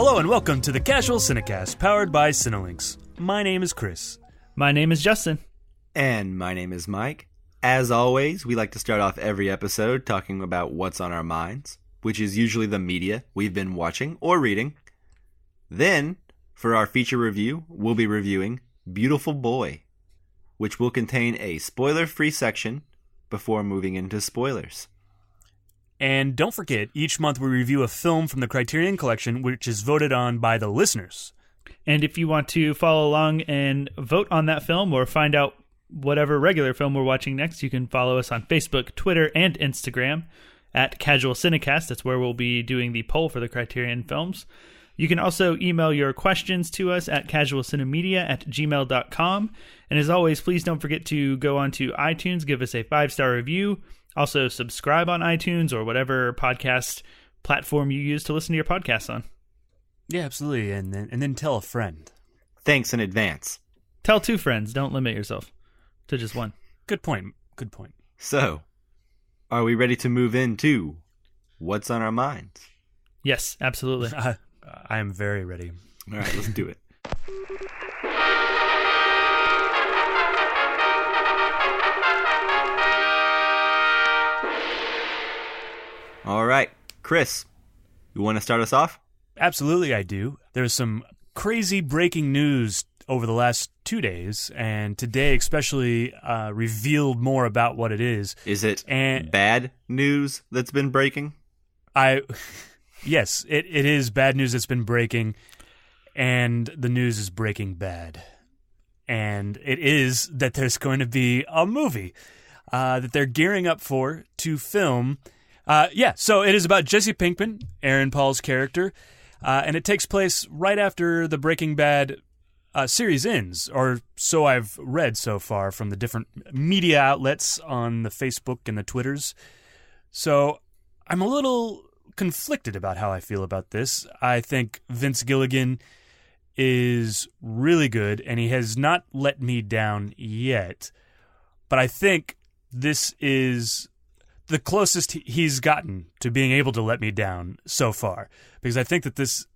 Hello and welcome to the Casual Cinecast, powered by Cinelinx. My name is Chris. My name is Justin. And my name is Mike. As always, we like to start off every episode talking about what's on our minds, which is usually the media we've been watching or reading. Then, for our feature review, we'll be reviewing Beautiful Boy, which will contain a spoiler-free section before moving into spoilers. And don't forget, each month we review a film from the Criterion Collection, which is voted on by the listeners. And if you want to follow along and vote on that film or find out whatever regular film we're watching next, you can follow us on Facebook, Twitter, and Instagram at Casual Cinecast. That's where we'll be doing the poll for the Criterion films. You can also email your questions to us at casualcinemedia@gmail.com. And as always, please don't forget to go onto iTunes, give us a 5-star review. Also, subscribe on iTunes or whatever podcast platform you use to listen to your podcasts on. Yeah, absolutely. And then tell a friend. Thanks in advance. Tell 2 friends. Don't limit yourself to just 1. Good point. Good point. So, are we ready to move into what's on our minds? Yes, absolutely. I am very ready. All right, let's do it. All right, Chris, you want to start us off? Absolutely, I do. There's some crazy breaking news over the last 2 days, and today especially revealed more about what it is. Is it bad news that's been breaking? Yes, it is bad news that's been breaking, and the news is breaking bad. And it is that there's going to be a movie that they're gearing up for to film. So it is about Jesse Pinkman, Aaron Paul's character, and it takes place right after the Breaking Bad series ends, or so I've read so far from the different media outlets on the Facebook and the Twitters. So I'm a little conflicted about how I feel about this. I think Vince Gilligan is really good, and he has not let me down yet, but I think this is the closest he's gotten to being able to let me down so far, because I think that this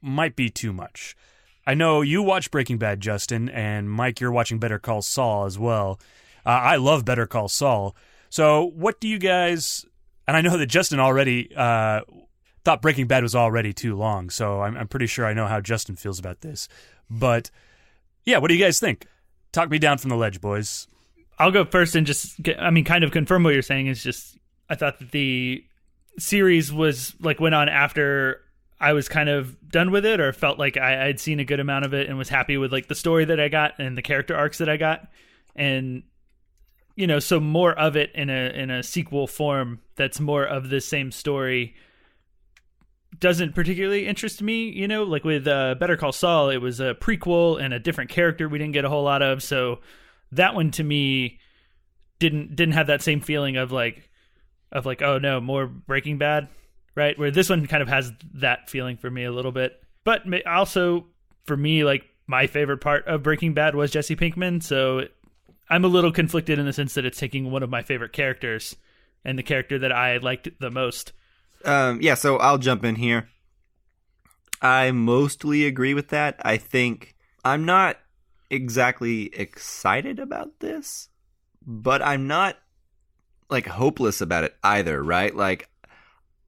might be too much. I know you watch Breaking Bad, Justin, and Mike, you're watching Better Call Saul as well. I love Better Call Saul. So what do you guys... And I know that Justin already thought Breaking Bad was already too long, so I'm pretty sure I know how Justin feels about this. But, yeah, what do you guys think? Talk me down from the ledge, boys. I'll go first and kind of confirm what you're saying. Is just, I thought that the series went on after I was kind of done with it, or felt like I'd seen a good amount of it and was happy with the story that I got and the character arcs that I got. And, so more of it in a sequel form that's more of the same story doesn't particularly interest me. Like with Better Call Saul, it was a prequel and a different character we didn't get a whole lot of, so that one to me didn't have that same feeling of oh no, more Breaking Bad, right? Where this one kind of has that feeling for me a little bit. But also for me, my favorite part of Breaking Bad was Jesse Pinkman, so I'm a little conflicted in the sense that it's taking one of my favorite characters and the character that I liked the most. So I'll jump in here. I mostly agree with that. I think I'm not exactly excited about this, but I'm not hopeless about it either, right?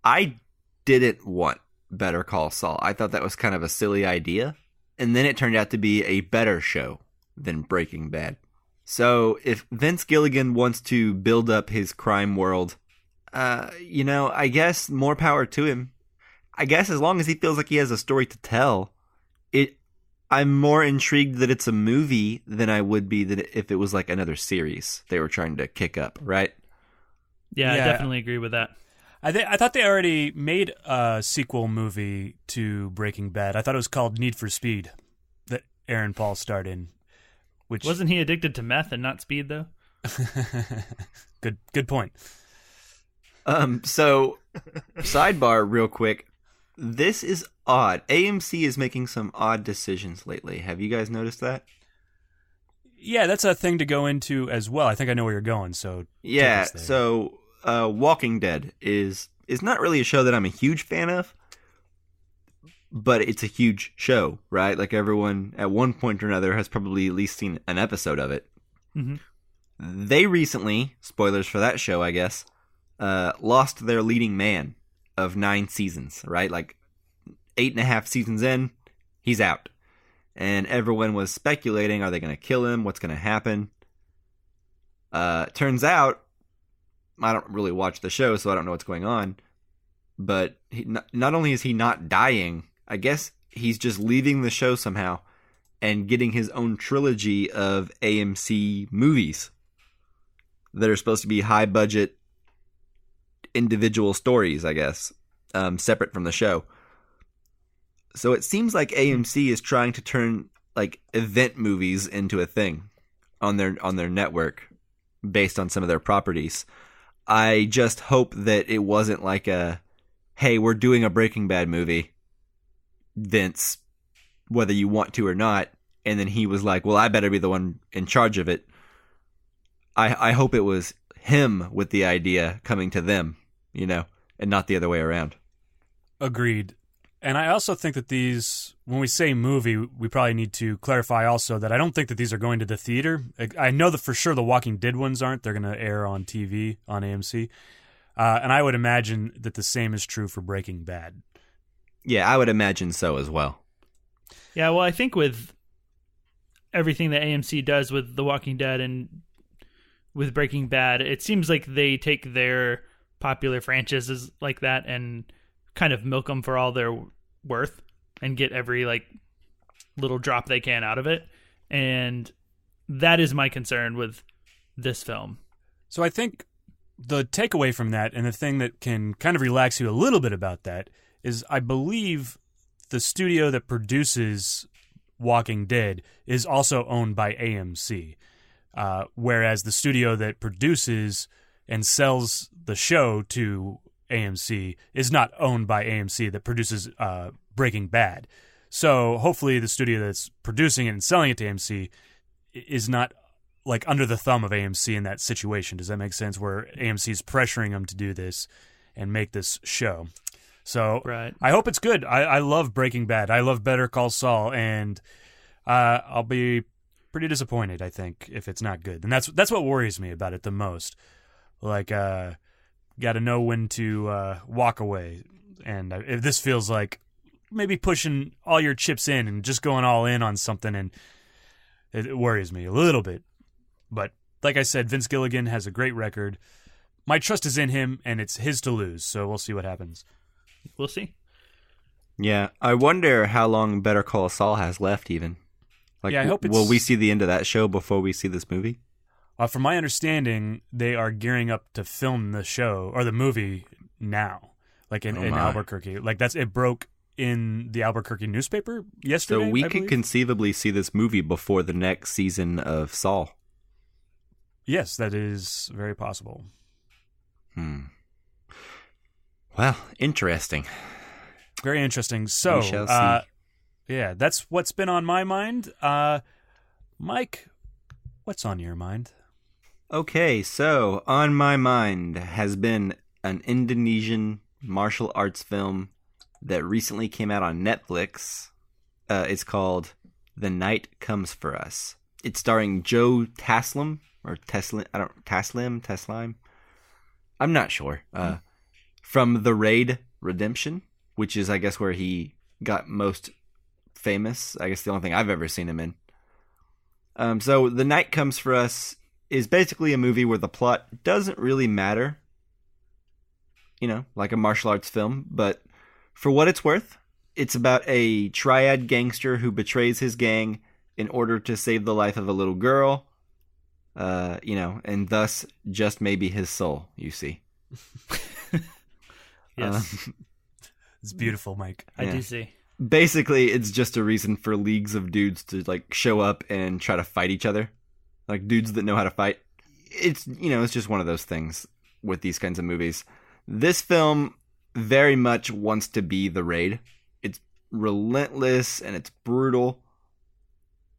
I didn't want Better Call Saul. I thought that was kind of a silly idea, and then it turned out to be a better show than Breaking Bad. So if Vince Gilligan wants to build up his crime world, I guess more power to him. I guess as long as he feels like he has a story to tell, I'm more intrigued that it's a movie than I would be that if it was another series they were trying to kick up, right? Yeah, I definitely agree with that. I thought they already made a sequel movie to Breaking Bad. I thought it was called Need for Speed that Aaron Paul starred in. Which wasn't he addicted to meth and not speed though? Good point. So sidebar real quick. This is odd. AMC is making some odd decisions lately. Have you guys noticed that? Yeah, that's a thing to go into as well. I think I know where you're going. So yeah, so Walking Dead is not really a show that I'm a huge fan of, but it's a huge show, right? Like everyone at one point or another has probably at least seen an episode of it. Mm-hmm. They recently, spoilers for that show, I guess, lost their leading man of 9 seasons, right? Like 8.5 seasons in, he's out. And everyone was speculating, are they going to kill him? What's going to happen? Turns out, I don't really watch the show, so I don't know what's going on. But not only is he not dying, I guess he's just leaving the show somehow and getting his own trilogy of AMC movies that are supposed to be high-budget individual stories, I guess, separate from the show. So it seems like AMC is trying to turn like event movies into a thing on their network based on some of their properties. I just hope that it wasn't like a, hey, we're doing a Breaking Bad movie, Vince, whether you want to or not. And then he was like, well, I better be the one in charge of it. I hope it was him with the idea coming to them, you know, and not the other way around. Agreed. And I also think that these, when we say movie, we probably need to clarify also that I don't think that these are going to the theater. I know that for sure the Walking Dead ones aren't. They're going to air on TV, on AMC. And I would imagine that the same is true for Breaking Bad. Yeah, I would imagine so as well. Yeah, well, I think with everything that AMC does with The Walking Dead and with Breaking Bad, it seems like they take their popular franchises like that and kind of milk them for all their worth and get every like little drop they can out of it. And that is my concern with this film. So I think the takeaway from that, and the thing that can kind of relax you a little bit about that, is I believe the studio that produces Walking Dead is also owned by AMC, whereas the studio that produces and sells the show to AMC is not owned by AMC that produces Breaking Bad. So hopefully the studio that's producing it and selling it to AMC is not like under the thumb of AMC in that situation. Does that make sense? Where AMC is pressuring them to do this and make this show. So right. I hope it's good. I love Breaking Bad. I love Better Call Saul, and I'll be pretty disappointed, I think, if it's not good. And that's what worries me about it the most. Like, got to know when to walk away. And if this feels like maybe pushing all your chips in and just going all in on something, and it worries me a little bit. But like I said, Vince Gilligan has a great record. My trust is in him, and it's his to lose, so we'll see what happens. We'll see. Yeah, I wonder how long Better Call Saul has left even. Like, yeah, I hope will we see the end of that show before we see this movie? From my understanding, they are gearing up to film the show, or the movie, now. Like in Albuquerque. Like it broke in the Albuquerque newspaper yesterday, so we I could believe. conceivably see this movie before the next season of Saul. Yes, that is very possible. Well, interesting. Very interesting. So, we shall see. Yeah, that's what's been on my mind. Mike, what's on your mind? Okay, so on my mind has been an Indonesian martial arts film that recently came out on Netflix. It's called The Night Comes For Us. It's starring Joe Taslim, or Taslim? I'm not sure. From The Raid Redemption, which is, I guess, where he got most famous. I guess the only thing I've ever seen him in. So The Night Comes For Us is basically a movie where the plot doesn't really matter. You know, like a martial arts film. But for what it's worth, it's about a triad gangster who betrays his gang in order to save the life of a little girl. And thus just maybe his soul, you see. Yes. It's beautiful, Mike. I do see. Basically, it's just a reason for leagues of dudes to like show up and try to fight each other. Like dudes that know how to fight. It's just one of those things with these kinds of movies. This film very much wants to be The Raid. It's relentless and it's brutal.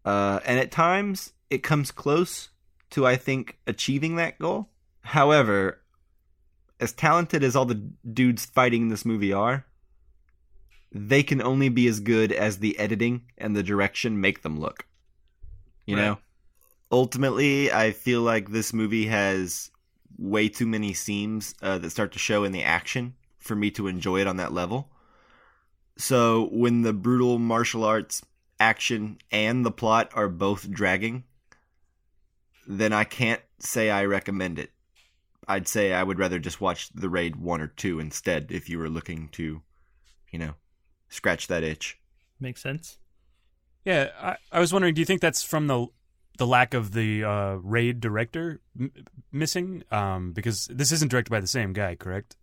And at times it comes close to, I think, achieving that goal. However, as talented as all the dudes fighting this movie are, they can only be as good as the editing and the direction make them look. You know? Ultimately, I feel like this movie has way too many seams that start to show in the action for me to enjoy it on that level. So when the brutal martial arts action and the plot are both dragging, then I can't say I recommend it. I'd say I would rather just watch The Raid 1 or 2 instead if you were looking to, scratch that itch. Makes sense. Yeah, I was wondering, do you think that's from the lack of the Raid director missing? Because this isn't directed by the same guy, correct?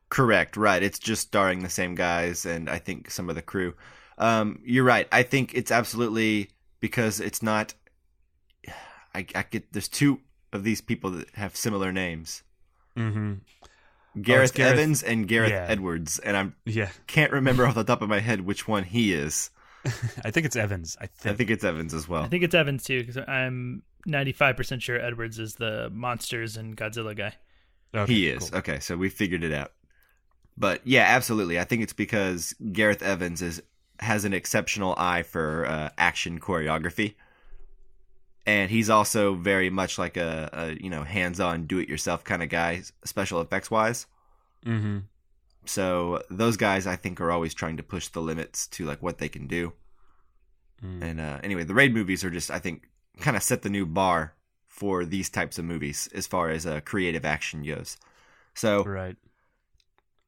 Correct, right. It's just starring the same guys and I think some of the crew. You're right. I think it's absolutely because it's not... I get there's two of these people that have similar names. Mm-hmm. Gareth Evans and Gareth Edwards, and I can't remember off the top of my head which one he is. I think it's Evans. I think it's Evans as well. I think it's Evans too, because I'm 95% sure Edwards is the monsters and Godzilla guy. Okay, he is. Cool. Okay, so we figured it out. But yeah, absolutely. I think it's because Gareth Evans has an exceptional eye for action choreography. And he's also very much like a hands-on, do-it-yourself kind of guy, special effects-wise. Mm-hmm. So those guys, I think, are always trying to push the limits to like what they can do. Mm. And anyway, the Raid movies are just, I think, kind of set the new bar for these types of movies as far as creative action goes. So, right.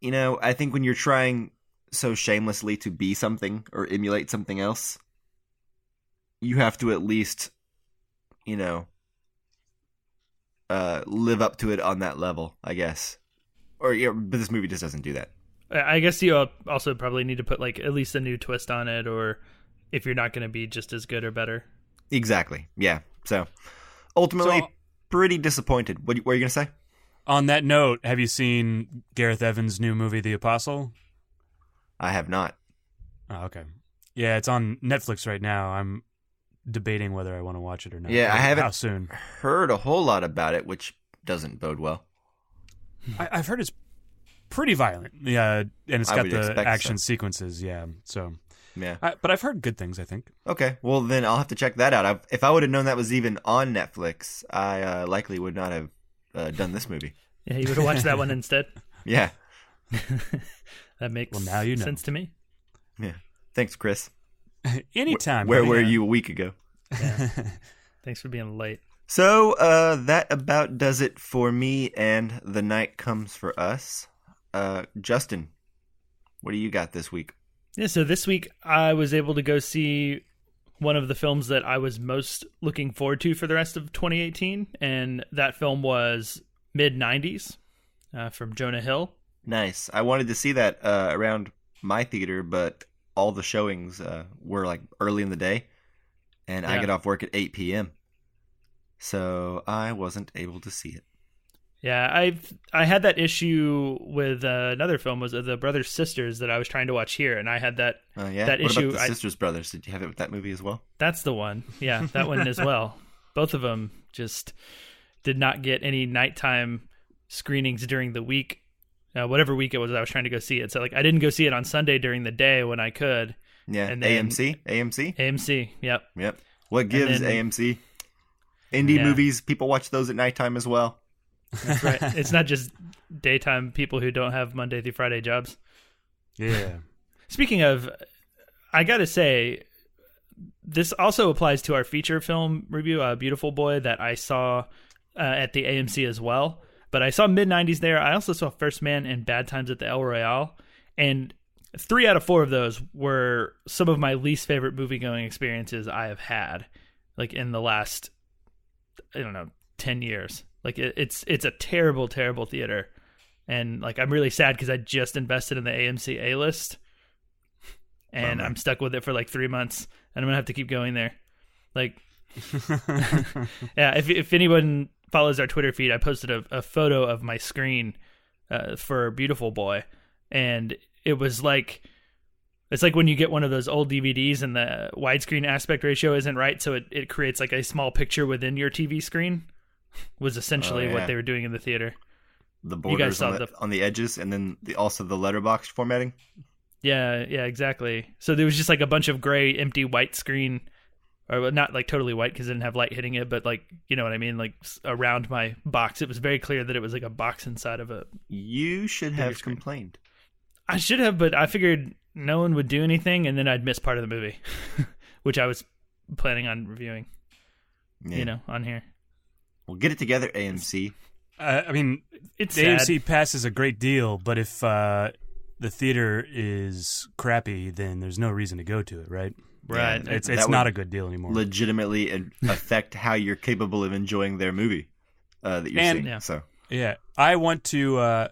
I think when you're trying so shamelessly to be something or emulate something else, you have to at least... live up to it on that level, I guess. But this movie just doesn't do that. I guess you also probably need to put like at least a new twist on it, or if you're not going to be just as good or better. Exactly. Yeah. So ultimately, pretty disappointed. What were you going to say? On that note, have you seen Gareth Evans' new movie, The Apostle? I have not. Oh, okay. Yeah, it's on Netflix right now. I'm debating whether I want to watch it or not. Yeah, I haven't How soon? Heard a whole lot about it, which doesn't bode well. I've heard it's pretty violent. Yeah, and it's got the action so. sequences. Yeah, so yeah. But I've heard good things, I think. Okay, well then I'll have to check that out. If I would have known that was even on Netflix, I likely would not have done this movie. Yeah, you would have watched that one instead. Yeah, that makes now you know. sense to me. Yeah, thanks, Chris. Anytime. Where were you a week ago? Yeah. Thanks for being late. So that about does it for me, and the night comes for us. Justin, what do you got this week? Yeah, so this week I was able to go see one of the films that I was most looking forward to for the rest of 2018, and that film was Mid-90s from Jonah Hill. Nice. I wanted to see that around my theater, but all the showings were like early in the day, and I get off work at 8 p.m. So I wasn't able to see it. Yeah, I had that issue with another film, was The Brothers Sisters, that I was trying to watch here, and I had that that what issue. About the Sisters Brothers? Did you have it with that movie as well? That's the one. Yeah, that one as well. Both of them just did not get any nighttime screenings during the week. Whatever week it was, I was trying to go see it. So like, I didn't go see it on Sunday during the day when I could. Yeah, and then, AMC. Yep. What gives AMC? Indie movies, people watch those at nighttime as well. That's right. It's not just daytime people who don't have Monday through Friday jobs. Yeah. Speaking of, I gotta say, this also applies to our feature film review, Beautiful Boy, that I saw at the AMC as well. But I saw Mid-90s there. I also saw First Man and Bad Times at the El Royale. And 3 out of 4 of those were some of my least favorite movie-going experiences I have had, like in the last, 10 years. Like it's a terrible, terrible theater. And like, I'm really sad because I just invested in the AMC A-list. And I'm stuck with it for like 3 months. And I'm going to have to keep going there. Like, yeah, if anyone follows our Twitter feed, I posted a photo of my screen for Beautiful Boy, and it was like, it's like when you get one of those old DVDs and the widescreen aspect ratio isn't right, so it creates like a small picture within your TV screen, was essentially what they were doing in the theater. The borders on the edges, and then also the letterbox formatting. Yeah, exactly. So there was just like a bunch of gray, empty white screen, or not like totally white because it didn't have light hitting it, but like, you know what I mean? Like around my box, it was very clear that it was like a box inside of a... You should have complained. I should have, but I figured no one would do anything, and then I'd miss part of the movie, which I was planning on reviewing, on here. Well, get it together, AMC. I mean, it's the sad. AMC pass is a great deal, but if the theater is crappy, then there's no reason to go to it, right? Right. Yeah, it's not a good deal anymore. Legitimately affect how you're capable of enjoying their movie that you're seeing. Yeah. So yeah, I want to.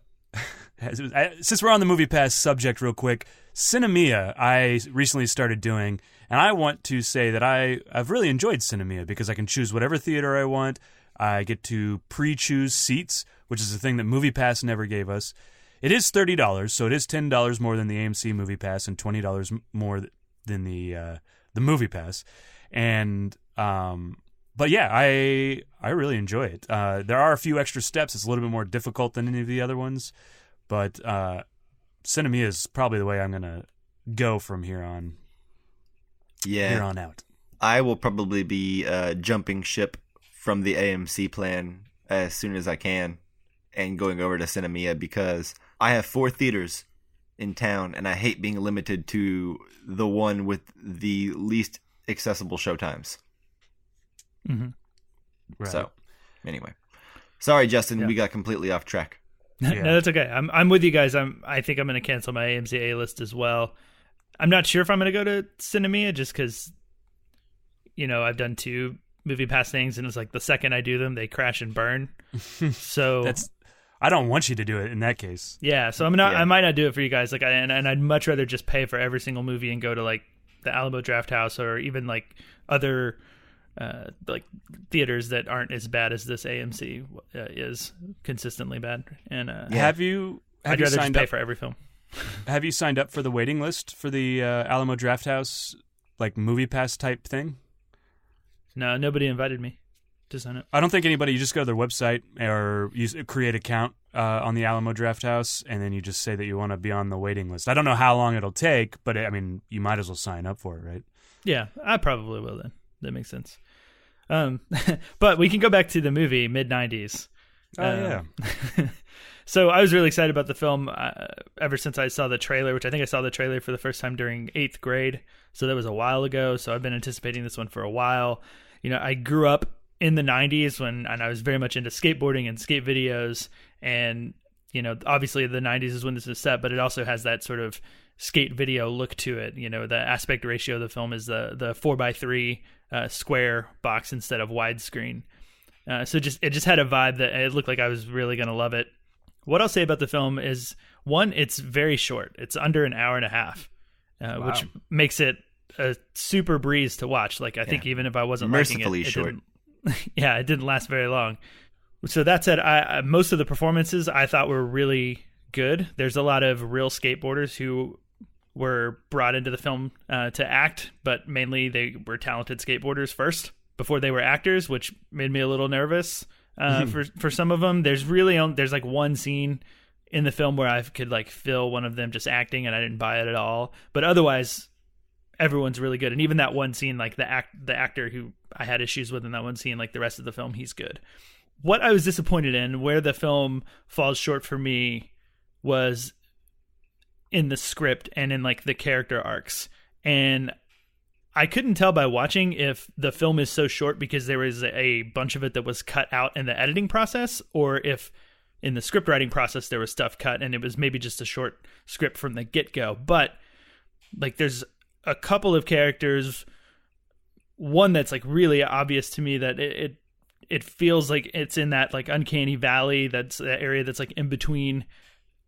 Since we're on the Movie Pass subject, real quick, Cinemia I recently started doing, and I want to say that I've really enjoyed Cinemia because I can choose whatever theater I want. I get to pre-choose seats, which is a thing that Movie Pass never gave us. It is $30, so it is $10 more than the AMC Movie Pass and $20 more than the Movie Pass. And but yeah, I really enjoy it. There are a few extra steps. It's a little bit more difficult than any of the other ones, but Cinemia is probably the way I'm gonna go from here on. Yeah, here on out. I will probably be jumping ship from the AMC plan as soon as I can and going over to Cinemia because I have 4 theaters in town and I hate being limited to the one with the least accessible showtimes. Mm-hmm. Right. So, anyway. Sorry, Justin, we got completely off track. Yeah. No, that's okay. I'm with you guys. I think I'm going to cancel my AMC A list as well. I'm not sure if I'm going to go to Cinemia just because, I've done 2 Movie Pass things, and it's like the second I do them, they crash and burn. So I don't want you to do it in that case. Yeah, so I might not do it for you guys. Like, and I'd much rather just pay for every single movie and go to like the Alamo Drafthouse or even like other like theaters that aren't as bad as this AMC is consistently bad. And I'd rather just pay for every film. Have you signed up for the waiting list for the Alamo Drafthouse like Movie Pass type thing? No, nobody invited me to sign up. I don't think anybody. You just go to their website or you create an account on the Alamo Drafthouse, and then you just say that you want to be on the waiting list. I don't know how long it'll take, but I mean, you might as well sign up for it, right? Yeah, I probably will then. That makes sense. But we can go back to the movie mid-90s. Yeah. So I was really excited about the film ever since I saw the trailer, which I think I saw the trailer for the first time during 8th grade. So that was a while ago. So I've been anticipating this one for a while. I grew up in the 90s and I was very much into skateboarding and skate videos. And, obviously the 90s is when this is set, but it also has that sort of skate video look to it. The aspect ratio of the film is the 4:3 square box instead of widescreen. So it just had a vibe that it looked like I was really going to love it. What I'll say about the film is, one, it's very short. It's under an hour and a half, which makes it a super breeze to watch. Like, I think even if I wasn't mercifully liking it, short. It didn't last very long. So that said, most of the performances I thought were really good. There's a lot of real skateboarders who were brought into the film to act, but mainly they were talented skateboarders first before they were actors, which made me a little nervous. For some of them, there's like one scene in the film where I could like feel one of them just acting, and I didn't buy it at all. But otherwise, everyone's really good. And even that one scene, like the actor who I had issues with in that one scene, like the rest of the film, he's good. What I was disappointed in, where the film falls short for me, was in the script and in like the character arcs. And I couldn't tell by watching if the film is so short because there was a bunch of it that was cut out in the editing process, or if in the script writing process there was stuff cut and it was maybe just a short script from the get-go. But like there's a couple of characters, one that's like really obvious to me that it feels like it's in that like uncanny valley, that's the area that's like in between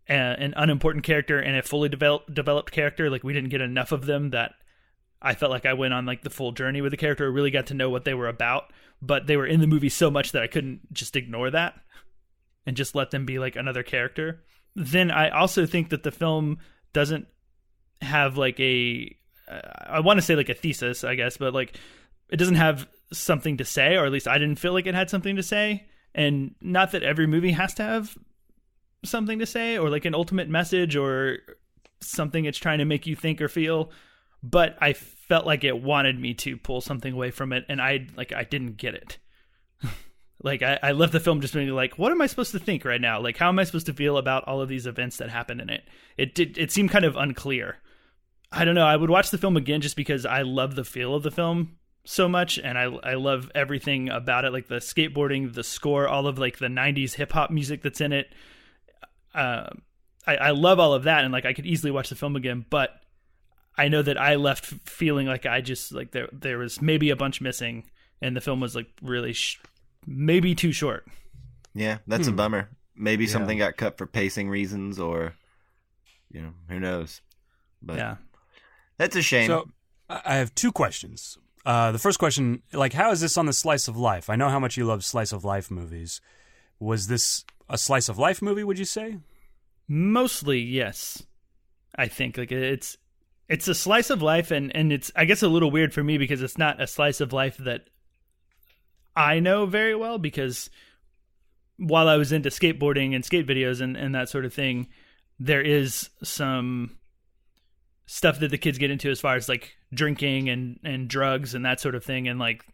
an unimportant character and a fully developed character. Like we didn't get enough of them that I felt like I went on like the full journey with the character, or really got to know what they were about, but they were in the movie so much that I couldn't just ignore that and just let them be like another character. Then I also think that the film doesn't have like I want to say like a thesis, I guess, but like it doesn't have something to say, or at least I didn't feel like it had something to say. And not that every movie has to have something to say or like an ultimate message or something it's trying to make you think or feel, but I felt like it wanted me to pull something away from it, and I didn't get it. Like, I left the film just being like, what am I supposed to think right now? Like, how am I supposed to feel about all of these events that happened in it? It seemed kind of unclear. I don't know. I would watch the film again just because I love the feel of the film so much, and I love everything about it, like the skateboarding, the score, all of like the 90s hip-hop music that's in it. I love all of that, and like I could easily watch the film again, but I know that I left feeling like I just like there was maybe a bunch missing, and the film was like really maybe too short. Yeah, that's a bummer. Maybe something got cut for pacing reasons, or who knows. But yeah, that's a shame. So I have two questions. The first question, like, how is this on the slice of life? I know how much you love slice of life movies. Was this a slice of life movie, would you say? Mostly, yes. I think like it's a slice of life, and it's, I guess, a little weird for me because it's not a slice of life that I know very well, because while I was into skateboarding and skate videos and that sort of thing, there is some stuff that the kids get into as far as like drinking and drugs and that sort of thing, and like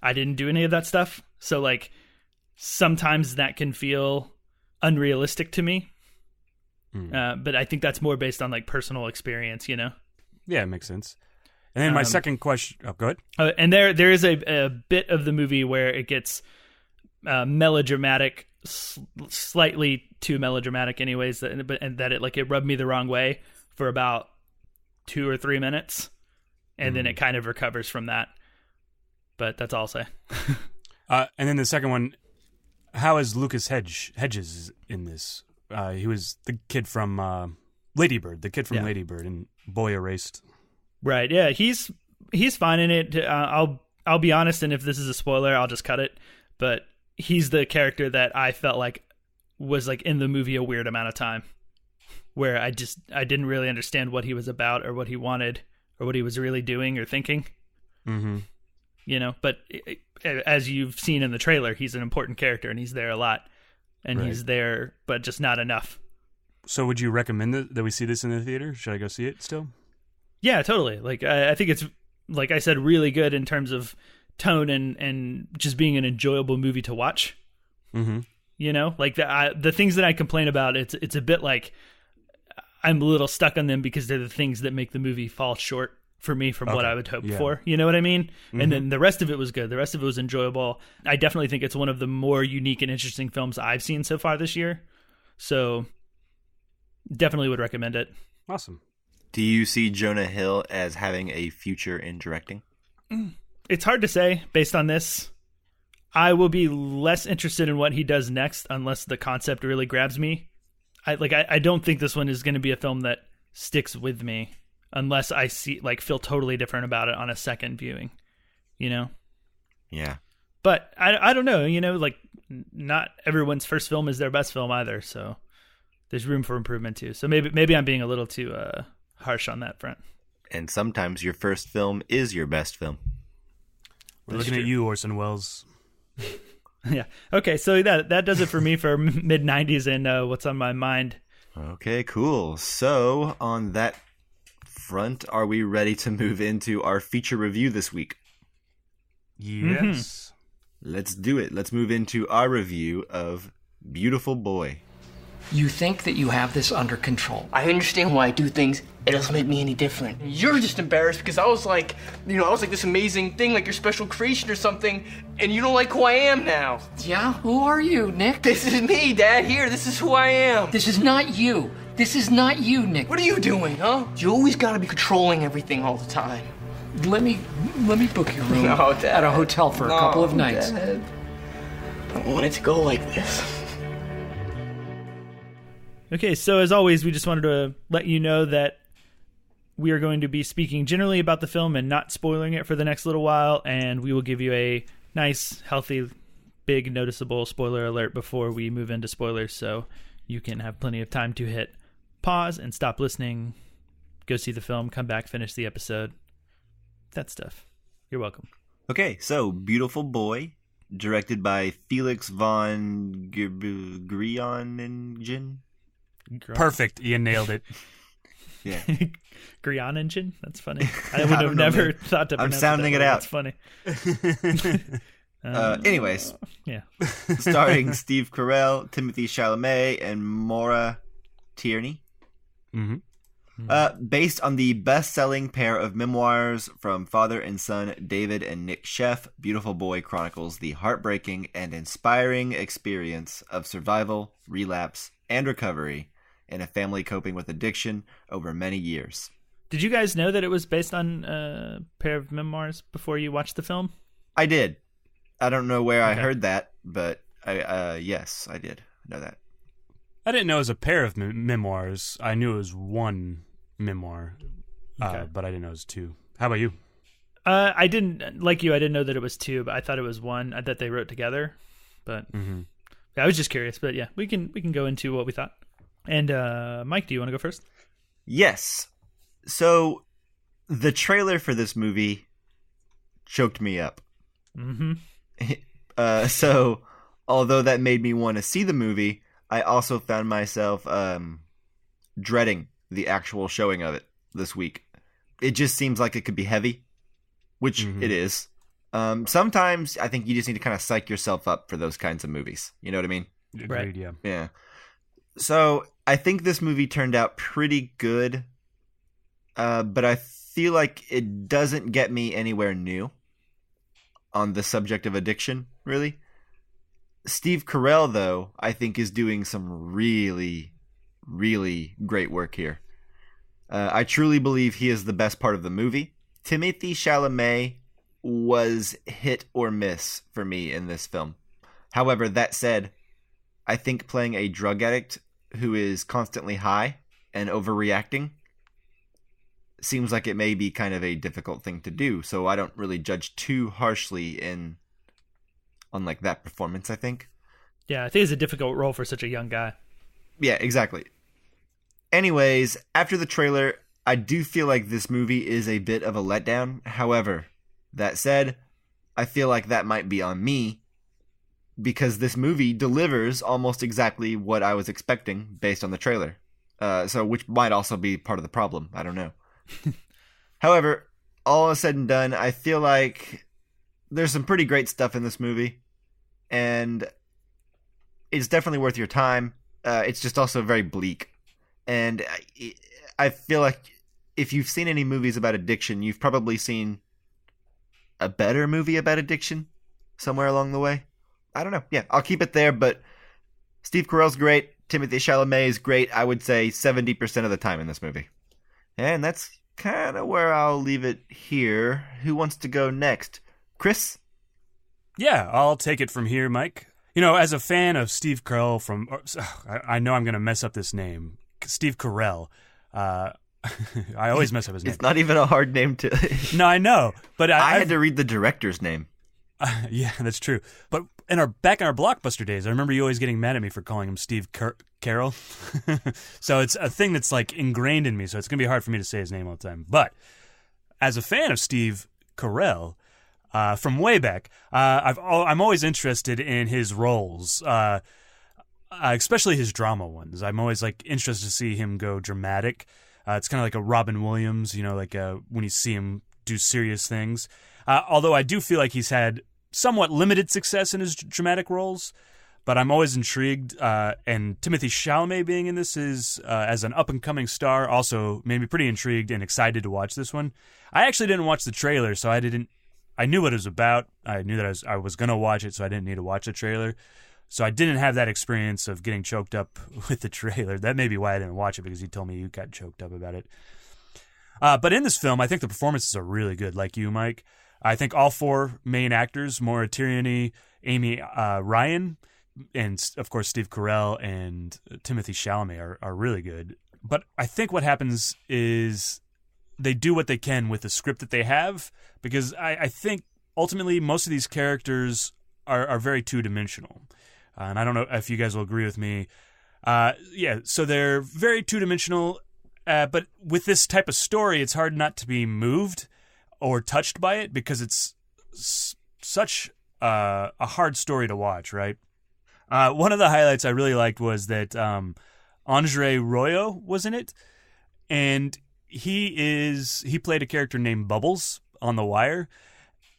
I didn't do any of that stuff, so like sometimes that can feel unrealistic to me. But I think that's more based on like personal experience, Yeah, it makes sense. And then my second question. Oh, go ahead. And there is a bit of the movie where it gets melodramatic, slightly too melodramatic, anyways. And that it rubbed me the wrong way for about 2 or 3 minutes, and then it kind of recovers from that. But that's all I'll say. And then the second one, how is Lucas Hedges in this? He was the kid from Lady Bird, Lady Bird, and Boy Erased. Right. Yeah, he's fine in it. I'll be honest, and if this is a spoiler, I'll just cut it. But he's the character that I felt like was like in the movie a weird amount of time, where I didn't really understand what he was about or what he wanted or what he was really doing or thinking. Mm-hmm. But as you've seen in the trailer, he's an important character and he's there a lot, and he's there, but just not enough. So would you recommend that we see this in the theater? Should I go see it still? Yeah, totally. Like, I think it's, like I said, really good in terms of tone and just being an enjoyable movie to watch. Mm-hmm. Like the things that I complain about, it's a bit like I'm a little stuck on them because they're the things that make the movie fall short for me from what I would hope for. You know what I mean? Mm-hmm. And then the rest of it was good. The rest of it was enjoyable. I definitely think it's one of the more unique and interesting films I've seen so far this year. So definitely would recommend it. Awesome. Do you see Jonah Hill as having a future in directing? It's hard to say based on this. I will be less interested in what he does next unless the concept really grabs me. I don't think this one is going to be a film that sticks with me unless I feel totally different about it on a second viewing, Yeah. But I don't know, like not everyone's first film is their best film either, so there's room for improvement too. So maybe I'm being a little too harsh on that front. And sometimes your first film is your best film. We're looking at you, Orson Welles. Yeah. Okay, so that does it for me for mid-90s and what's on my mind. Okay, cool. So on that front, are we ready to move into our feature review this week? Yes. Let's do it. Let's move into our review of Beautiful Boy. You think that you have this under control. I understand why I do things. It doesn't make me any different. You're just embarrassed because I was like this amazing thing, like your special creation or something, and you don't like who I am now. Yeah? Who are you, Nick? This is me, Dad. Here, this is who I am. This is not you. This is not you, Nick. What are you doing, huh? You always gotta be controlling everything all the time. Let me book your room Dad. at a hotel for a couple of nights. Dad. I don't want it to go like this. Okay, so as always, we just wanted to let you know that we are going to be speaking generally about the film and not spoiling it for the next little while, and we will give you a nice, healthy, big, noticeable spoiler alert before we move into spoilers, so you can have plenty of time to hit pause and stop listening, go see the film, come back, finish the episode, that stuff. You're welcome. Okay, so Beautiful Boy, directed by Felix von Grioningen. Perfect. You nailed it. Yeah. Grianingen? That's funny. I would have never thought to pronounce sounding it out. That's funny. Anyways, Yeah. starring Steve Carell, Timothee Chalamet, and Maura Tierney. Based on the best-selling pair of memoirs from father and son David and Nick Sheff, Beautiful Boy chronicles the heartbreaking and inspiring experience of survival, relapse, and recovery in a family coping with addiction over many years. Did you guys know that it was based on a pair of memoirs before you watched the film? I did. I don't know where I heard that, but yes, I did know that. I didn't know it was a pair of memoirs. I knew it was one memoir, but I didn't know it was two. How about you? I didn't, like you, I didn't know that it was two, but I thought it was one that they wrote together. But yeah, I was just curious. But yeah, we can go into what we thought. And Mike, do you want to go first? Yes. So the trailer for this movie choked me up. So although that made me want to see the movie, I also found myself dreading the actual showing of it this week. It just seems like it could be heavy, which it is. Sometimes I think you just need to kind of psych yourself up for those kinds of movies. You know what I mean? Agreed, yeah. Yeah. So I think this movie turned out pretty good, but I feel like it doesn't get me anywhere new on the subject of addiction, really. Steve Carell, though, I think is doing some really, really great work here. I truly believe he is the best part of the movie. Timothee Chalamet was hit or miss for me in this film. However, that said, I think playing a drug addict who is constantly high and overreacting seems like it may be kind of a difficult thing to do, so I don't really judge too harshly on like that performance, I think. Yeah, I think it's a difficult role for such a young guy. Yeah, exactly. Anyways, after the trailer, I do feel like this movie is a bit of a letdown. However, that said, I feel like that might be on me because this movie delivers almost exactly what I was expecting based on the trailer. So which might also be part of the problem. I don't know. However, all said and done, I feel like there's some pretty great stuff in this movie, and it's definitely worth your time. It's just also very bleak, and I feel like if you've seen any movies about addiction, you've probably seen a better movie about addiction somewhere along the way. I don't know. Yeah, I'll keep it there, but Steve Carell's great. Timothée Chalamet is great, I would say 70% of the time in this movie. And that's kind of where I'll leave it here. Who wants to go next? Chris? Yeah, I'll take it from here, Mike. You know, as a fan of Steve Carell I know I'm going to mess up this name. Steve Carell. I always mess up his name. It's not even a hard name to... No, I know. But I had to read the director's name. Yeah, that's true. But back in our Blockbuster days, I remember you always getting mad at me for calling him Steve Carell. So it's a thing that's like ingrained in me, so it's going to be hard for me to say his name all the time. But as a fan of Steve Carell, from way back, I'm always interested in his roles, especially his drama ones. I'm always like interested to see him go dramatic. It's kind of like a Robin Williams, you know, like when you see him do serious things. Although I do feel like he's had somewhat limited success in his dramatic roles, but I'm always intrigued. And Timothée Chalamet being in this is as an up-and-coming star also made me pretty intrigued and excited to watch this one. I actually didn't watch the trailer, so I knew what it was about. I knew that I was going to watch it, so I didn't need to watch the trailer. So I didn't have that experience of getting choked up with the trailer. That may be why I didn't watch it, because you told me you got choked up about it. But in this film, I think the performances are really good, like you, Mike. I think all four main actors, Maura Tierney, Amy Ryan, and of course Steve Carell and Timothée Chalamet are really good. But I think what happens is they do what they can with the script that they have, because I think ultimately most of these characters are very two-dimensional. And I don't know if you guys will agree with me. Yeah, so they're very two-dimensional, but with this type of story, it's hard not to be moved or touched by it, because it's such a hard story to watch, right? One of the highlights I really liked was that Andre Royo was in it, and he played a character named Bubbles on The Wire.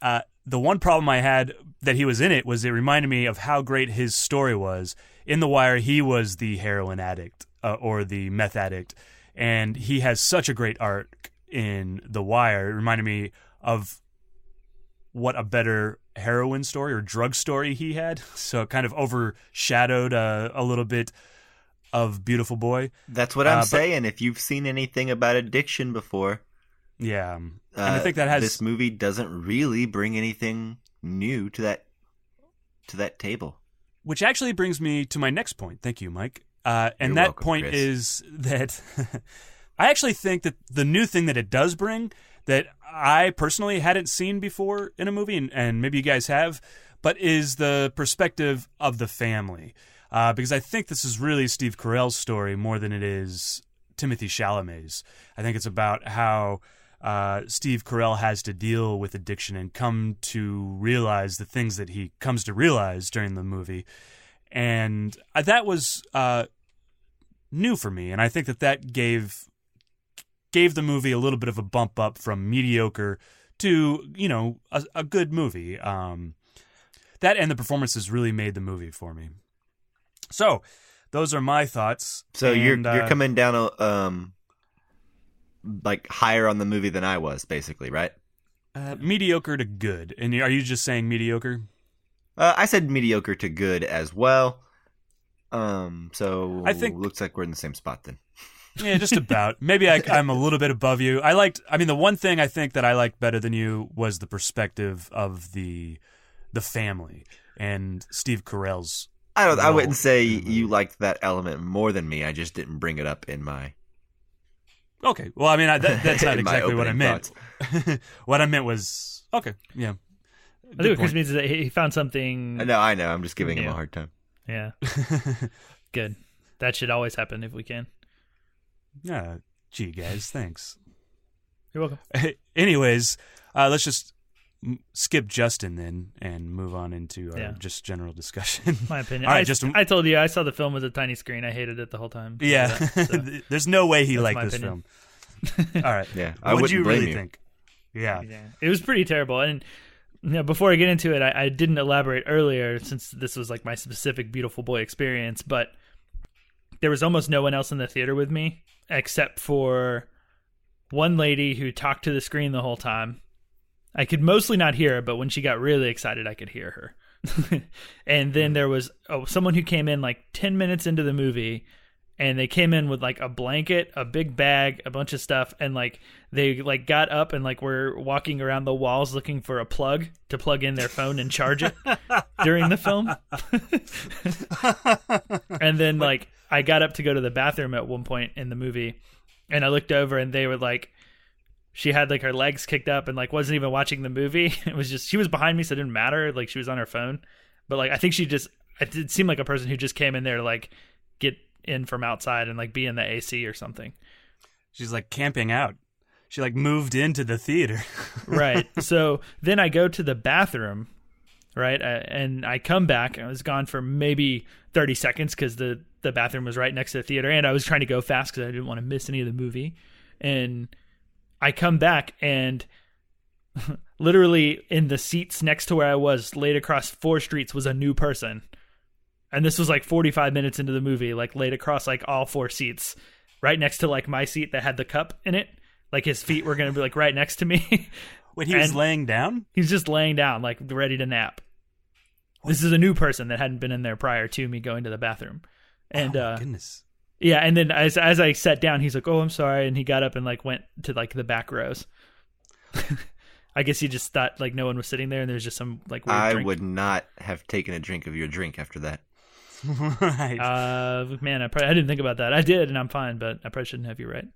The one problem I had that he was in it was it reminded me of how great his story was. In The Wire, he was the heroin addict or the meth addict, and he has such a great arc in The Wire. It reminded me of what a better heroin story or drug story he had. So it kind of overshadowed a little bit of Beautiful Boy. That's what I'm saying. If you've seen anything about addiction before, yeah, and I think that has this movie doesn't really bring anything new to that table. Which actually brings me to my next point. Thank you, Mike. And You're that welcome, point Chris. is that I actually think that the new thing that it does bring that I personally hadn't seen before in a movie, and maybe you guys have, but is the perspective of the family. Because I think this is really Steve Carell's story more than it is Timothee Chalamet's. I think it's about how Steve Carell has to deal with addiction and come to realize the things that he comes to realize during the movie. And that was new for me, and I think that gave the movie a little bit of a bump up from mediocre to, a good movie. That and the performances really made the movie for me. So, those are my thoughts. So you're coming down like higher on the movie than I was, basically, right? Mediocre to good. And are you just saying mediocre? I said mediocre to good as well. So I think looks like we're in the same spot then. Yeah, just about. Maybe I'm a little bit above you. The one thing I think that I liked better than you was the perspective of the family and Steve Carell's. I wouldn't say you liked that element more than me. I just didn't bring it up in my. Okay. Well, that's not exactly what I meant. What I meant was okay. Yeah. I think what Chris means is that he found something. No, I know. I'm just giving him a hard time. Yeah. Good. That should always happen if we can. Gee, guys, thanks. You're welcome. Anyways, let's just skip Justin then and move on into our just general discussion. My opinion. All right, Justin. I told you I saw the film with a tiny screen. I hated it the whole time. Yeah. So There's no way he liked this opinion. film. All right. Yeah. What did you really think? Yeah. It was pretty terrible. And before I get into it, I didn't elaborate earlier since this was like my specific Beautiful Boy experience, but there was almost no one else in the theater with me except for one lady who talked to the screen the whole time. I could mostly not hear her, but when she got really excited, I could hear her. And then there was someone who came in like 10 minutes into the movie, and they came in with like a blanket, a big bag, a bunch of stuff, and like they like got up and like were walking around the walls looking for a plug to plug in their phone and charge it during the film. And then like I got up to go to the bathroom at one point in the movie, and I looked over and they were like, she had like her legs kicked up and like wasn't even watching the movie. It was just, she was behind me, so it didn't matter. Like she was on her phone, but like I think it seemed like a person who just came in there to like get in from outside and like be in the AC or something. She's like camping out. She like moved into the theater. Right. So then I go to the bathroom, right? And I come back. I was gone for maybe 30 seconds because the bathroom was right next to the theater, and I was trying to go fast because I didn't want to miss any of the movie. And I come back, and literally in the seats next to where I was, laid across 4 streets, was a new person. And this was like 45 minutes into the movie, like laid across like all 4 seats, right next to like my seat that had the cup in it. Like his feet were going to be like right next to me. Wait, he was laying down? He's just laying down, like ready to nap. What? This is a new person that hadn't been in there prior to me going to the bathroom. And oh my goodness. Yeah, and then as I sat down, he's like, "Oh, I'm sorry," and he got up and like went to like the back rows. I guess he just thought like no one was sitting there, and there's just some like weird drink. Would not have taken a drink of your drink after that. Right. Man, I didn't think about that. I did, and I'm fine, but I probably shouldn't have. You right.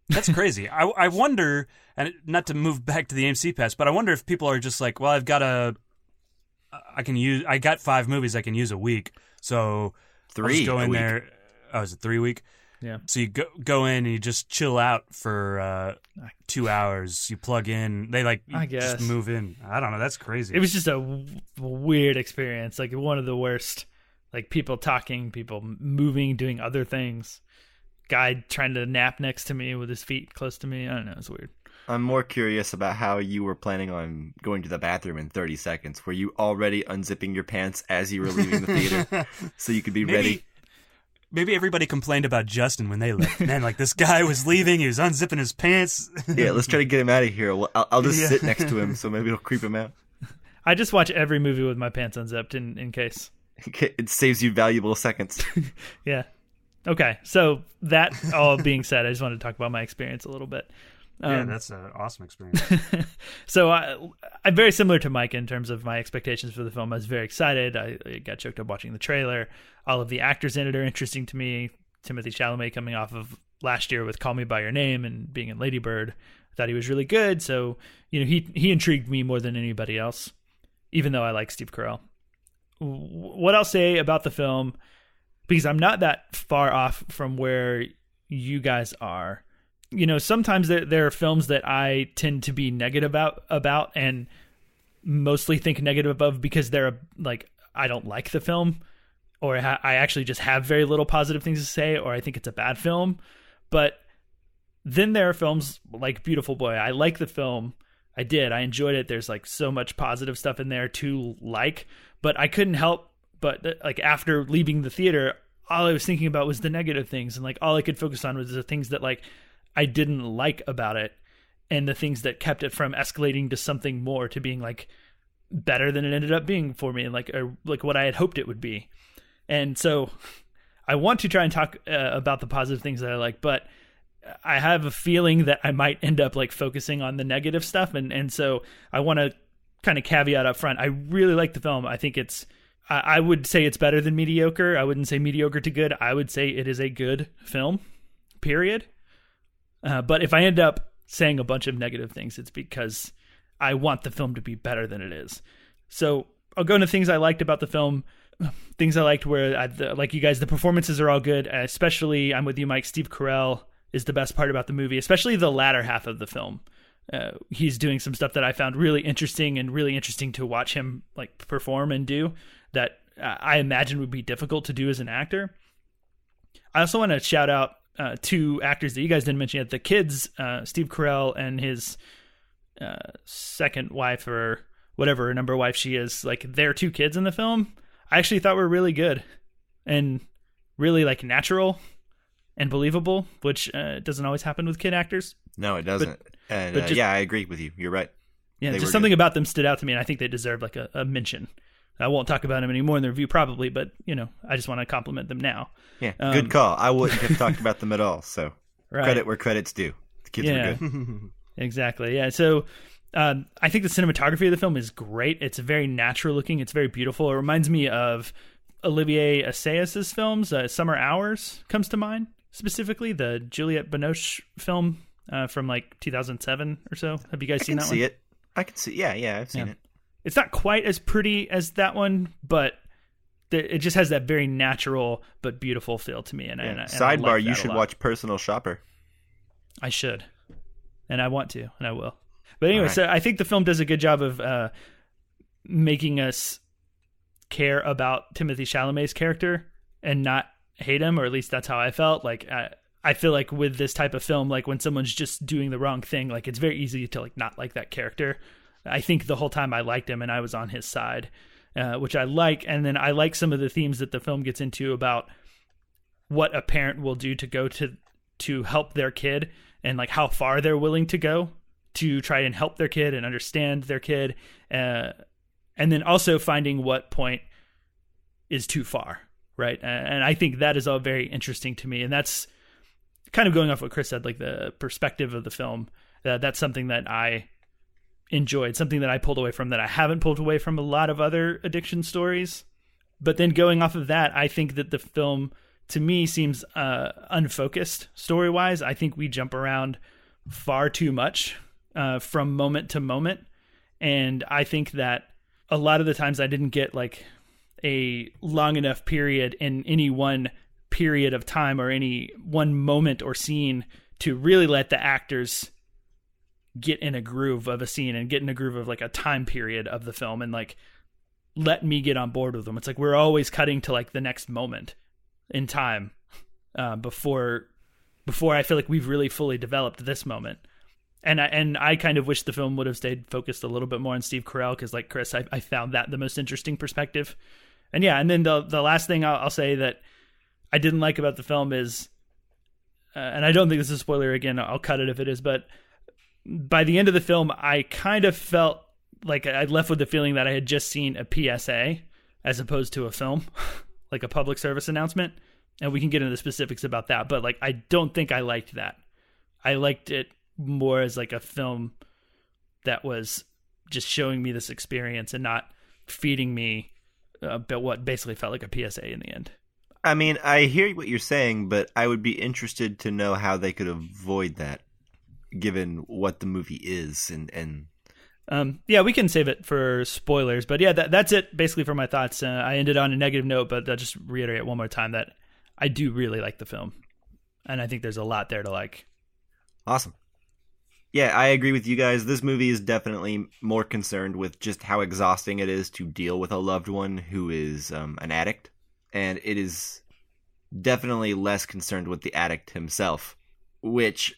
That's crazy. I wonder, and not to move back to the AMC Pass, but I wonder if people are just like, well, I got 5 movies I can use a week, so 3 I'll just go in week. there. Oh, is it 3 week? Yeah. So you go in and you just chill out for 2 hours. You plug in. They I guess just move in. I don't know. That's crazy. It was just a weird experience. Like one of the worst. Like people talking, people moving, doing other things. guy trying to nap next to me with his feet close to me. I don't know. It's weird. I'm more curious about how you were planning on going to the bathroom in 30 seconds. Were you already unzipping your pants as you were leaving the theater so you could be ready? Maybe everybody complained about Justin when they left. Man, like this guy was leaving, he was unzipping his pants. Yeah, let's try to get him out of here. I'll just sit next to him, so maybe it'll creep him out. I just watch every movie with my pants unzipped in case. It saves you valuable seconds. Yeah. Okay, so that all being said, I just wanted to talk about my experience a little bit. Yeah, that's an awesome experience. So I'm very similar to Mike in terms of my expectations for the film. I was very excited. I got choked up watching the trailer. All of the actors in it are interesting to me. Timothee Chalamet coming off of last year with Call Me By Your Name and being in Lady Bird. I thought he was really good. So, he intrigued me more than anybody else, even though I like Steve Carell. What I'll say about the film, because I'm not that far off from where you guys are. Sometimes there are films that I tend to be negative about and mostly think negative of because they're like, I don't like the film, or I actually just have very little positive things to say, or I think it's a bad film. But then there are films like Beautiful Boy. I like the film. I enjoyed it. There's like so much positive stuff in there to like, but I couldn't help but like after leaving the theater, all I was thinking about was the negative things. And like all I could focus on was the things that like I didn't like about it, and the things that kept it from escalating to something more, to being like better than it ended up being for me, and like what I had hoped it would be. And so I want to try and talk about the positive things that I like, but I have a feeling that I might end up like focusing on the negative stuff. And so I want to kind of caveat up front. I really like the film. I think I would say it's better than mediocre. I wouldn't say mediocre to good. I would say it is a good film, period. But if I end up saying a bunch of negative things, it's because I want the film to be better than it is. So I'll go into things I liked about the film. Things I liked where, like you guys, the performances are all good. Especially, I'm with you, Mike. Steve Carell is the best part about the movie, especially the latter half of the film. He's doing some stuff that I found really interesting to watch him like perform and do that I imagine would be difficult to do as an actor. I also want to shout out two actors that you guys didn't mention yet. The kids, Steve Carell and his second wife, or whatever number wife she is, like their two kids in the film, I actually thought were really good and really like natural and believable, which doesn't always happen with kid actors. No, it doesn't. But yeah, I agree with you. You're right. Yeah, just something about them stood out to me, and I think they deserve like a mention. I won't talk about them anymore in the review probably, but I just want to compliment them now. Yeah, good call. I wouldn't have talked about them at all. So credit where credit's due. The kids were good. Exactly. Yeah. So I think the cinematography of the film is great. It's very natural looking. It's very beautiful. It reminds me of Olivier Assayas's films. Summer Hours comes to mind, specifically the Juliette Binoche film from like 2007 or so. Have you guys seen that one? I can see. Yeah, I've seen it. It's not quite as pretty as that one, but it just has that very natural but beautiful feel to me. And sidebar, like you should watch Personal Shopper. I should, and I want to, and I will. But anyway, So I think the film does a good job of making us care about Timothée Chalamet's character and not hate him, or at least that's how I felt. Like I feel like with this type of film, like when someone's just doing the wrong thing, like it's very easy to like not like that character. I think the whole time I liked him and I was on his side, which I like. And then I like some of the themes that the film gets into about what a parent will do to go to help their kid, and like how far they're willing to go to try and help their kid and understand their kid. And then also finding what point is too far. Right. And I think that is all very interesting to me. And that's kind of going off what Chris said, like the perspective of the film. That's something that I enjoyed, something that I pulled away from that I haven't pulled away from a lot of other addiction stories. But then going off of that, I think that the film to me seems unfocused story-wise. I think we jump around far too much from moment to moment. And I think that a lot of the times I didn't get like a long enough period in any one period of time or any one moment or scene to really let the actors get in a groove of a scene and get in a groove of like a time period of the film and like let me get on board with them. It's like we're always cutting to like the next moment in time before before I feel like we've really fully developed this moment. And I kind of wish the film would have stayed focused a little bit more on Steve Carell, because like Chris, I found that the most interesting perspective. And yeah, and then the last thing I'll say that I didn't like about the film is, and I don't think this is a spoiler, again, I'll cut it if it is, but by the end of the film, I kind of felt like I left with the feeling that I had just seen a PSA as opposed to a film, like a public service announcement. And we can get into the specifics about that, but like I don't think I liked that. I liked it more as like a film that was just showing me this experience and not feeding me what basically felt like a PSA in the end. I mean, I hear what you're saying, but I would be interested to know how they could avoid that, given what the movie is. And yeah, we can save it for spoilers, but yeah, that's it basically for my thoughts. I ended on a negative note, but I'll just reiterate one more time that I do really like the film, and I think there's a lot there to like. Awesome. Yeah, I agree with you guys. This movie is definitely more concerned with just how exhausting it is to deal with a loved one who is an addict. And it is definitely less concerned with the addict himself, which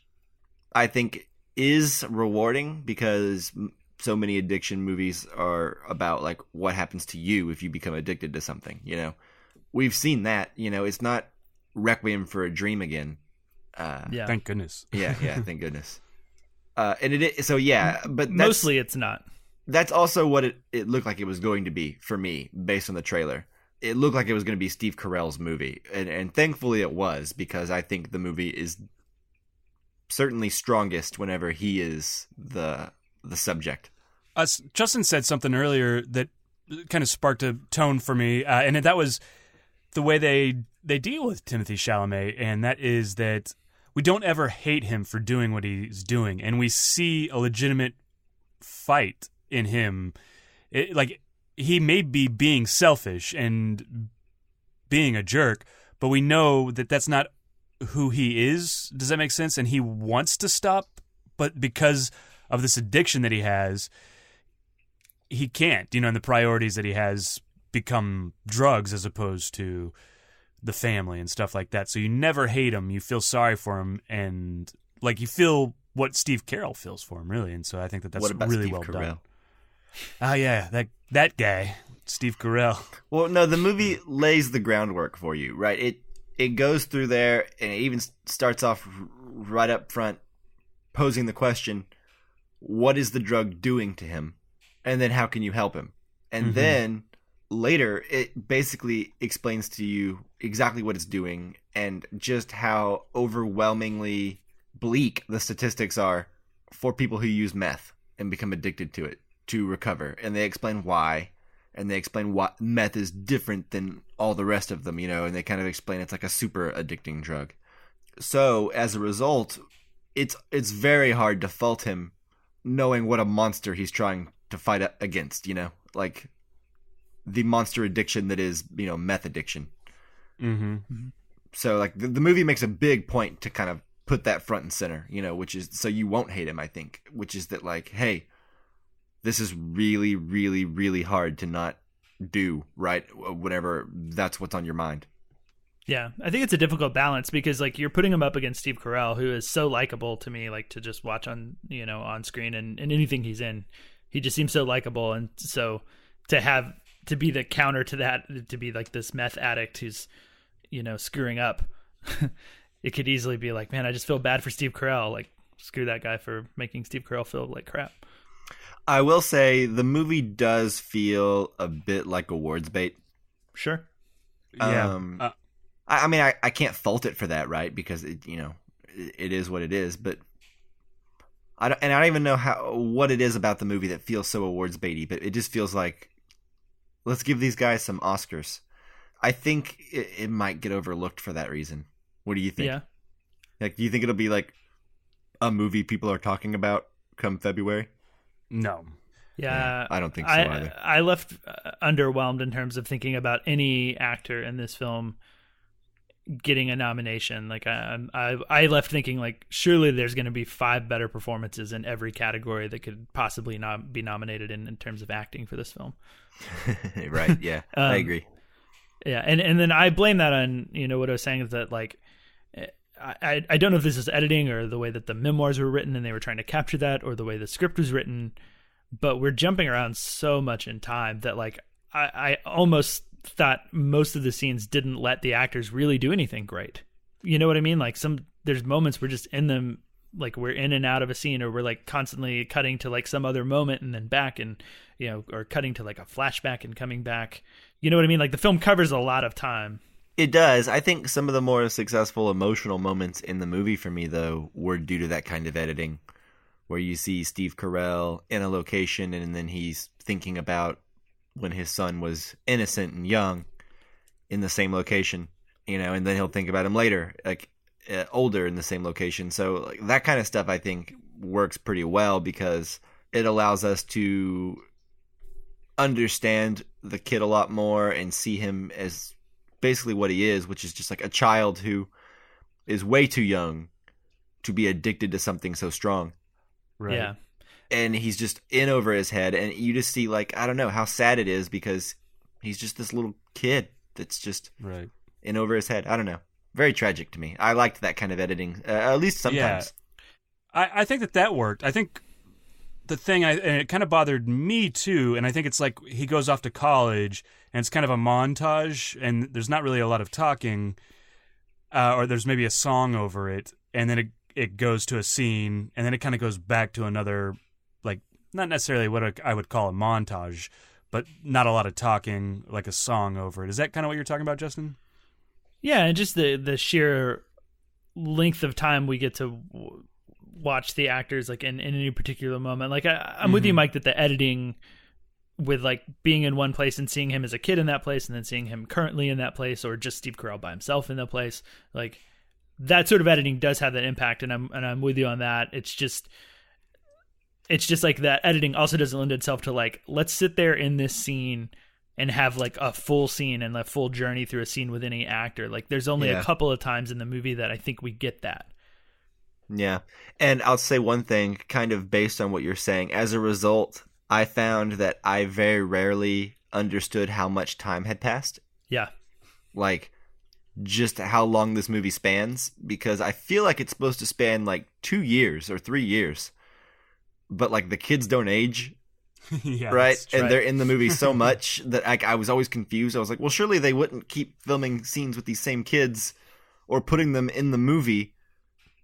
I think is rewarding, because so many addiction movies are about like what happens to you if you become addicted to something. You know, we've seen that. You know, it's not Requiem for a Dream again. Yeah, thank goodness. Yeah, thank goodness. And it is, so yeah, but mostly it's not. That's also what it looked like it was going to be for me based on the trailer. It looked like it was going to be Steve Carell's movie, and thankfully it was, because I think the movie is certainly strongest whenever he is the subject. Justin said something earlier that kind of sparked a tone for me, and that was the way they deal with Timothée Chalamet, and that is that we don't ever hate him for doing what he's doing, and we see a legitimate fight in him. Like, he may be being selfish and being a jerk, but we know that that's not who he is. Does that make sense? And he wants to stop, but because of this addiction that he has, he can't, and the priorities that he has become drugs as opposed to the family and stuff like that. So you never hate him. You feel sorry for him, and like you feel what Steve Carell feels for him, really. And so I think that's really Steve well Carell? Done. Oh yeah, that guy, Steve Carell. Well, no, the movie lays the groundwork for you, right? It goes through there, and it even starts off right up front, posing the question, what is the drug doing to him? And then how can you help him? And then later, it basically explains to you exactly what it's doing and just how overwhelmingly bleak the statistics are for people who use meth and become addicted to it to recover. And they explain why, and they explain why meth is different than all the rest of them, and they kind of explain it's like a super addicting drug. So as a result, it's very hard to fault him knowing what a monster he's trying to fight against, like the monster addiction that is, meth addiction. So like the movie makes a big point to kind of put that front and center, which is so you won't hate him, I think, which is that like, hey, this is really, really, really hard to not do, right? Whenever that's what's on your mind. Yeah, I think it's a difficult balance because like you're putting him up against Steve Carell, who is so likable to me, like to just watch on, on screen and anything he's in. He just seems so likable. And so to be the counter to that, to be like this meth addict who's, screwing up, it could easily be like, man, I just feel bad for Steve Carell. Like, screw that guy for making Steve Carell feel like crap. I will say the movie does feel a bit like awards bait. Sure. Yeah. I mean, I can't fault it for that, right? Because it is what it is. But I don't even know what it is about the movie that feels so awards baity. But it just feels like, let's give these guys some Oscars. I think it might get overlooked for that reason. What do you think? Yeah. Like, do you think it'll be like a movie people are talking about come February? No. Yeah, I don't think so either. I left underwhelmed in terms of thinking about any actor in this film getting a nomination. Like I left thinking like surely there's going to be 5 better performances in every category that could possibly not be nominated in terms of acting for this film. Right. Yeah, I agree. Yeah, and then I blame that on what I was saying is that like I don't know if this is editing or the way that the memoirs were written and they were trying to capture that, or the way the script was written, but we're jumping around so much in time that like I almost thought most of the scenes didn't let the actors really do anything great. You know what I mean? Like there's moments we're just in them, like we're in and out of a scene, or we're like constantly cutting to like some other moment and then back, and or cutting to like a flashback and coming back. You know what I mean? Like the film covers a lot of time. It does. I think some of the more successful emotional moments in the movie for me, though, were due to that kind of editing, where you see Steve Carell in a location and then he's thinking about when his son was innocent and young in the same location, and then he'll think about him later, like older in the same location. So like, that kind of stuff I think works pretty well because it allows us to understand the kid a lot more and see him as basically what he is, which is just like a child who is way too young to be addicted to something so strong. Right. Yeah. And he's just in over his head, and you just see like, I don't know how sad it is because he's just this little kid that's just right in over his head. I don't know. Very tragic to me. I liked that kind of editing, at least sometimes. Yeah. I think that worked. I think the thing, and it kind of bothered me too, and I think it's like he goes off to college, and it's kind of a montage, and there's not really a lot of talking, or there's maybe a song over it, and then it goes to a scene, and then it kind of goes back to another, like, not necessarily what I would call a montage, but not a lot of talking, like a song over it. Is that kind of what you're talking about, Justin? Yeah, and just the sheer length of time we get to watch the actors like in any particular moment. Like I'm with you, Mike, that the editing with like being in one place and seeing him as a kid in that place and then seeing him currently in that place, or just Steve Carell by himself in that place, like that sort of editing does have that impact, and I'm with you on that. It's just like that editing also doesn't lend itself to like, let's sit there in this scene and have like a full scene and a full journey through a scene with any actor. Like there's only a couple of times in the movie that I think we get that. Yeah. And I'll say one thing kind of based on what you're saying. As a result, I found that I very rarely understood how much time had passed. Yeah. Like just how long this movie spans, because I feel like it's supposed to span like 2 years or 3 years. But like the kids don't age. Yeah, right? And they're in the movie so much that I was always confused. I was like, well, surely they wouldn't keep filming scenes with these same kids or putting them in the movie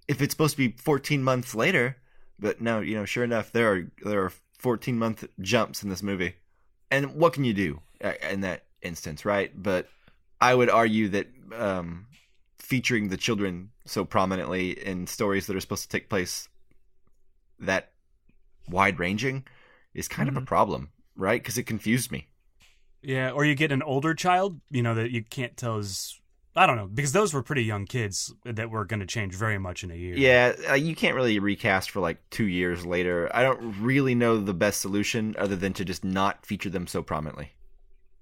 if it's supposed to be 14 months later. But no, sure enough, there are 14-month jumps in this movie. And what can you do in that instance, right? But I would argue that featuring the children so prominently in stories that are supposed to take place that wide-ranging is kind of a problem, right? Because it confused me. Yeah, or you get an older child, that you can't tell is... I don't know, because those were pretty young kids that were going to change very much in a year. Yeah, you can't really recast for like 2 years later. I don't really know the best solution other than to just not feature them so prominently.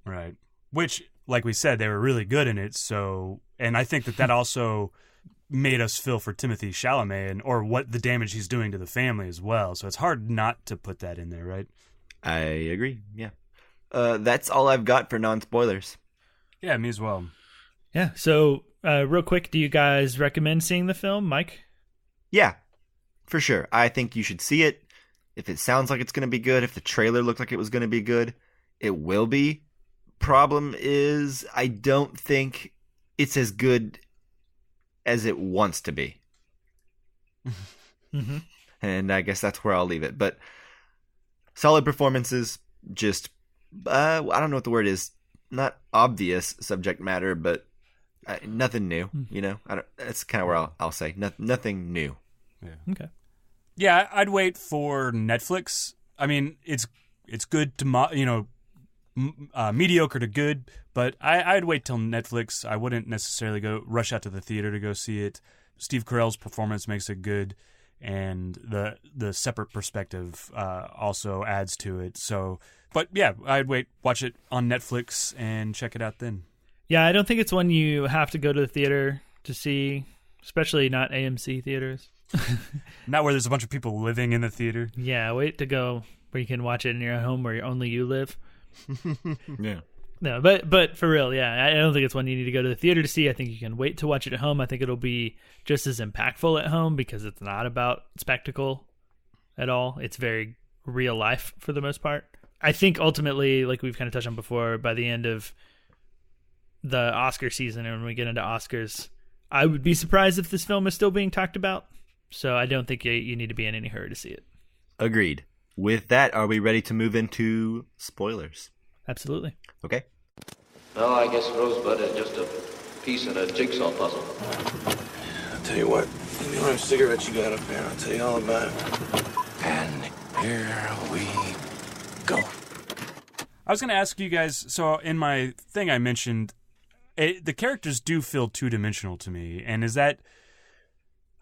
Right. Which, like we said, they were really good in it, and I think that also made us feel for Timothee Chalamet or what the damage he's doing to the family as well. So it's hard not to put that in there, right? I agree, yeah. That's all I've got for non-spoilers. Yeah, me as well. Yeah, so real quick, do you guys recommend seeing the film, Mike? Yeah, for sure. I think you should see it. If it sounds like it's going to be good, if the trailer looked like it was going to be good, it will be. Problem is, I don't think it's as good as it wants to be. Mm-hmm. And I guess that's where I'll leave it. But solid performances, just, I don't know what the word is, not obvious subject matter, but nothing new, that's kind of where I'll say. Nothing new. Yeah. Okay. Yeah, I'd wait for Netflix. I mean, it's good to, mediocre to good, but I'd wait till Netflix. I wouldn't necessarily rush out to the theater to go see it. Steve Carell's performance makes it good, and the separate perspective also adds to it. So, but yeah, I'd watch it on Netflix and check it out then. Yeah, I don't think it's one you have to go to the theater to see, especially not AMC theaters. Not where there's a bunch of people living in the theater. Yeah, wait to go where you can watch it in your home where only you live. Yeah. No, but for real, yeah, I don't think it's one you need to go to the theater to see. I think you can wait to watch it at home. I think it'll be just as impactful at home because it's not about spectacle at all. It's very real life for the most part. I think ultimately, like we've kind of touched on before, by the end of the Oscar season and when we get into Oscars, I would be surprised if this film is still being talked about. So I don't think you need to be in any hurry to see it. Agreed. With that, are we ready to move into spoilers? Absolutely. Okay. No, I guess Rosebud is just a piece in a jigsaw puzzle. I'll tell you what, give me one of those cigarettes you got up there. I'll tell you all about it. And here we go. I was going to ask you guys, so in my thing I mentioned, the characters do feel two-dimensional to me, and is that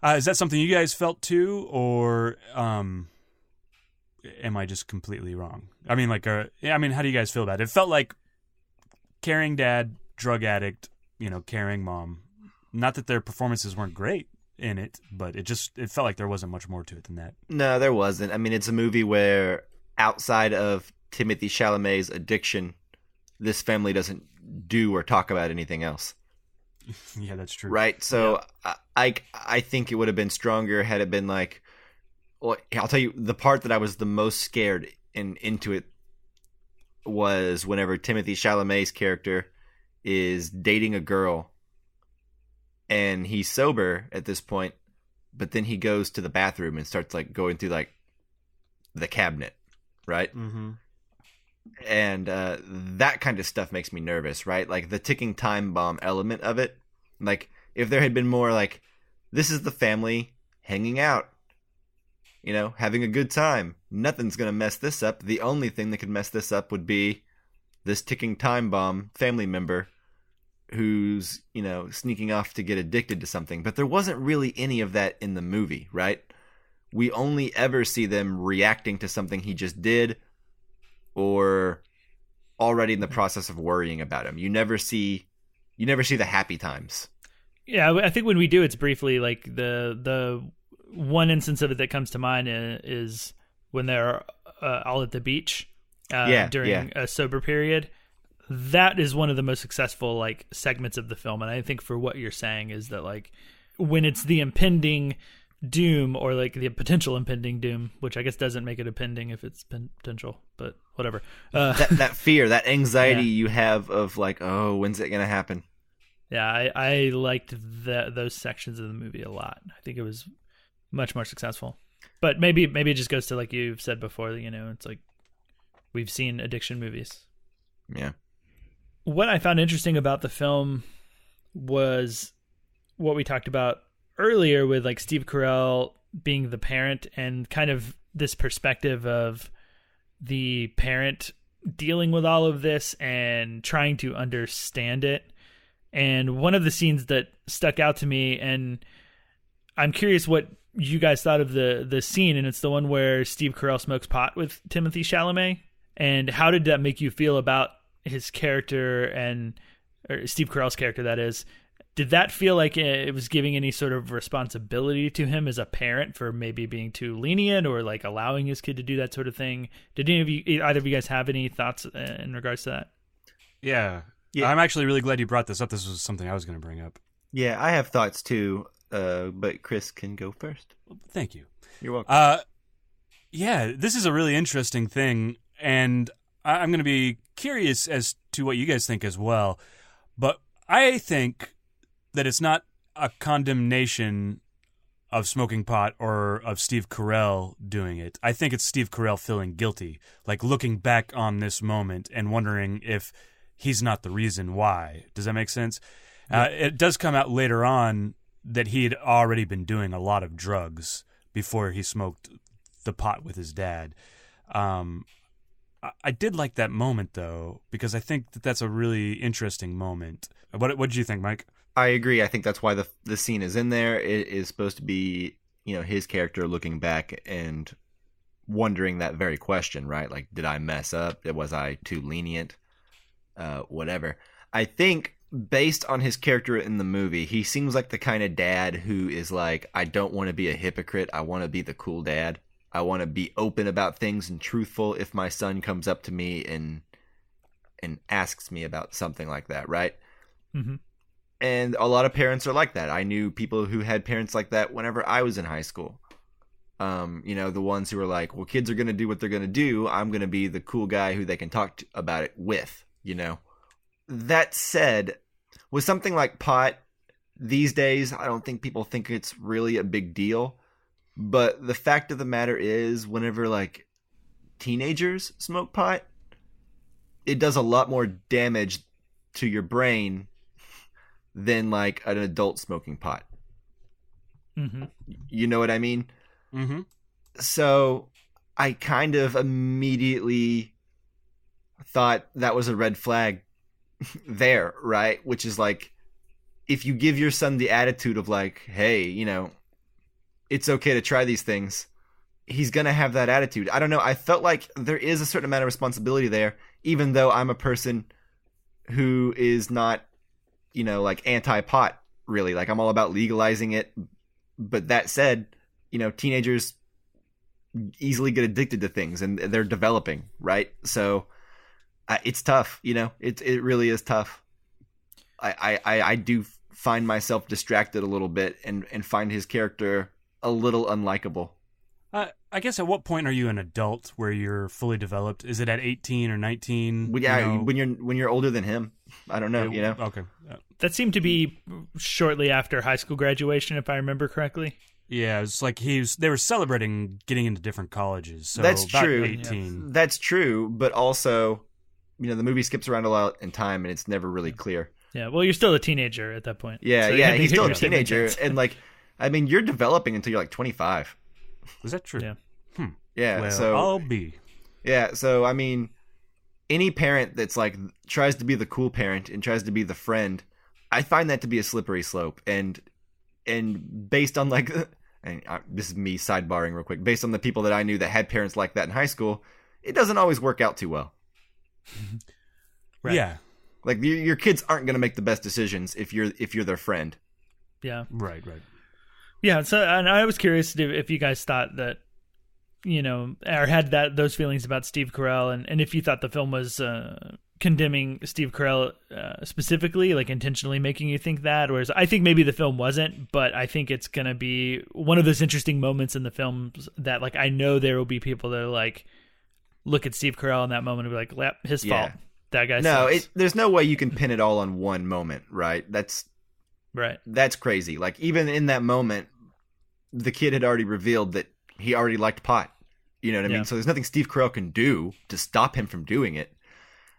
something you guys felt too, or am I just completely wrong? I mean, how do you guys feel about it? It felt like caring dad, drug addict, caring mom. Not that their performances weren't great in it, but it felt like there wasn't much more to it than that. No, there wasn't. I mean, it's a movie where outside of Timothee Chalamet's addiction, this family doesn't do or talk about anything else. Yeah, that's true. Right? So yeah. I think it would have been stronger had it been like, well, I'll tell you, the part that I was the most scared into it was whenever Timothee Chalamet's character is dating a girl and he's sober at this point, but then he goes to the bathroom and starts like going through like the cabinet, right? Mm-hmm. And that kind of stuff makes me nervous, right? Like the ticking time bomb element of it. Like if there had been more like, this is the family hanging out, having a good time. Nothing's going to mess this up. The only thing that could mess this up would be this ticking time bomb family member who's, sneaking off to get addicted to something. But there wasn't really any of that in the movie, right? We only ever see them reacting to something he just did or already in the process of worrying about him. You never see the happy times. Yeah, I think when we do, it's briefly. Like the one instance of it that comes to mind is when they're all at the beach during a sober period. That is one of the most successful like segments of the film, and I think for what you're saying is that like when it's the impending doom or like the potential impending doom, which I guess doesn't make it impending if it's potential, but whatever. That fear, that anxiety you have of like, oh, when's it gonna happen? Yeah, I liked those sections of the movie a lot. I think it was much more successful. But maybe it just goes to like you've said before, it's like we've seen addiction movies. Yeah. What I found interesting about the film was what we talked about earlier with like Steve Carell being the parent and kind of this perspective of the parent dealing with all of this and trying to understand it. And one of the scenes that stuck out to me, and I'm curious what you guys thought of the scene, and it's the one where Steve Carell smokes pot with Timothee Chalamet. And how did that make you feel about his character or Steve Carell's character, that is? Did that feel like it was giving any sort of responsibility to him as a parent for maybe being too lenient or like allowing his kid to do that sort of thing? Did either of you guys have any thoughts in regards to that? Yeah. I'm actually really glad you brought this up. This was something I was going to bring up. Yeah, I have thoughts too, but Chris can go first. Thank you. You're welcome. Yeah, this is a really interesting thing, and I'm going to be curious as to what you guys think as well. But I think that it's not a condemnation of smoking pot or of Steve Carell doing it. I think it's Steve Carell feeling guilty, like looking back on this moment and wondering if he's not the reason why. Does that make sense? Yeah. It does come out later on that he had already been doing a lot of drugs before he smoked the pot with his dad. I did like that moment, though, because I think that that's a really interesting moment. What did you think, Mike? I agree. I think that's why the scene is in there. It is supposed to be, his character looking back and wondering that very question, right? Like, did I mess up? Was I too lenient? Whatever. I think based on his character in the movie, he seems like the kind of dad who is like, I don't want to be a hypocrite. I want to be the cool dad. I want to be open about things and truthful if my son comes up to me and and asks me about something like that, right? Mm-hmm. And a lot of parents are like that. I knew people who had parents like that whenever I was in high school. The ones who were like, well, kids are going to do what they're going to do. I'm going to be the cool guy who they can talk about it with, That said, with something like pot, these days, I don't think people think it's really a big deal. But the fact of the matter is, whenever like teenagers smoke pot, it does a lot more damage to your brain than like an adult smoking pot. Mm-hmm. You know what I mean? Mm-hmm. So I kind of immediately thought that was a red flag there, right? Which is like, if you give your son the attitude of like, hey, it's okay to try these things, he's going to have that attitude. I don't know. I felt like there is a certain amount of responsibility there, even though I'm a person who is not, like anti-pot, really. Like, I'm all about legalizing it. But that said, teenagers easily get addicted to things and they're developing, right? So it's tough, it really is tough. I do find myself distracted a little bit and find his character a little unlikable. I guess at what point are you an adult where you're fully developed? Is it at 18 or 19? When you're older than him. I don't know, Okay. That seemed to be shortly after high school graduation, if I remember correctly. Yeah, it's like they were celebrating getting into different colleges. So that's about true. 18. Yeah. That's true, but also, the movie skips around a lot in time and it's never really clear. Yeah, well, you're still a teenager at that point. Yeah, so he's still a teenager. And like, you're developing until you're like 25. Is that true? Yeah. Yeah, well, so I'll be. Yeah, so any parent that's like tries to be the cool parent and tries to be the friend, I find that to be a slippery slope. And based on like, this is me sidebarring real quick, based on the people that I knew that had parents like that in high school, it doesn't always work out too well. Right. Yeah. Like your kids aren't going to make the best decisions if you're their friend. Yeah. Right. Yeah. So, and I was curious if you guys thought that, or had those feelings about Steve Carell, and if you thought the film was condemning Steve Carell specifically, like intentionally making you think that, whereas I think maybe the film wasn't, but I think it's going to be one of those interesting moments in the film that, like, I know there will be people that are like, look at Steve Carell in that moment and be like, yep, his fault. That guy sucks. There's no way you can pin it all on one moment, right? That's crazy. Like, even in that moment, the kid had already revealed that he already liked pot. You know what I mean? So there's nothing Steve Carell can do to stop him from doing it.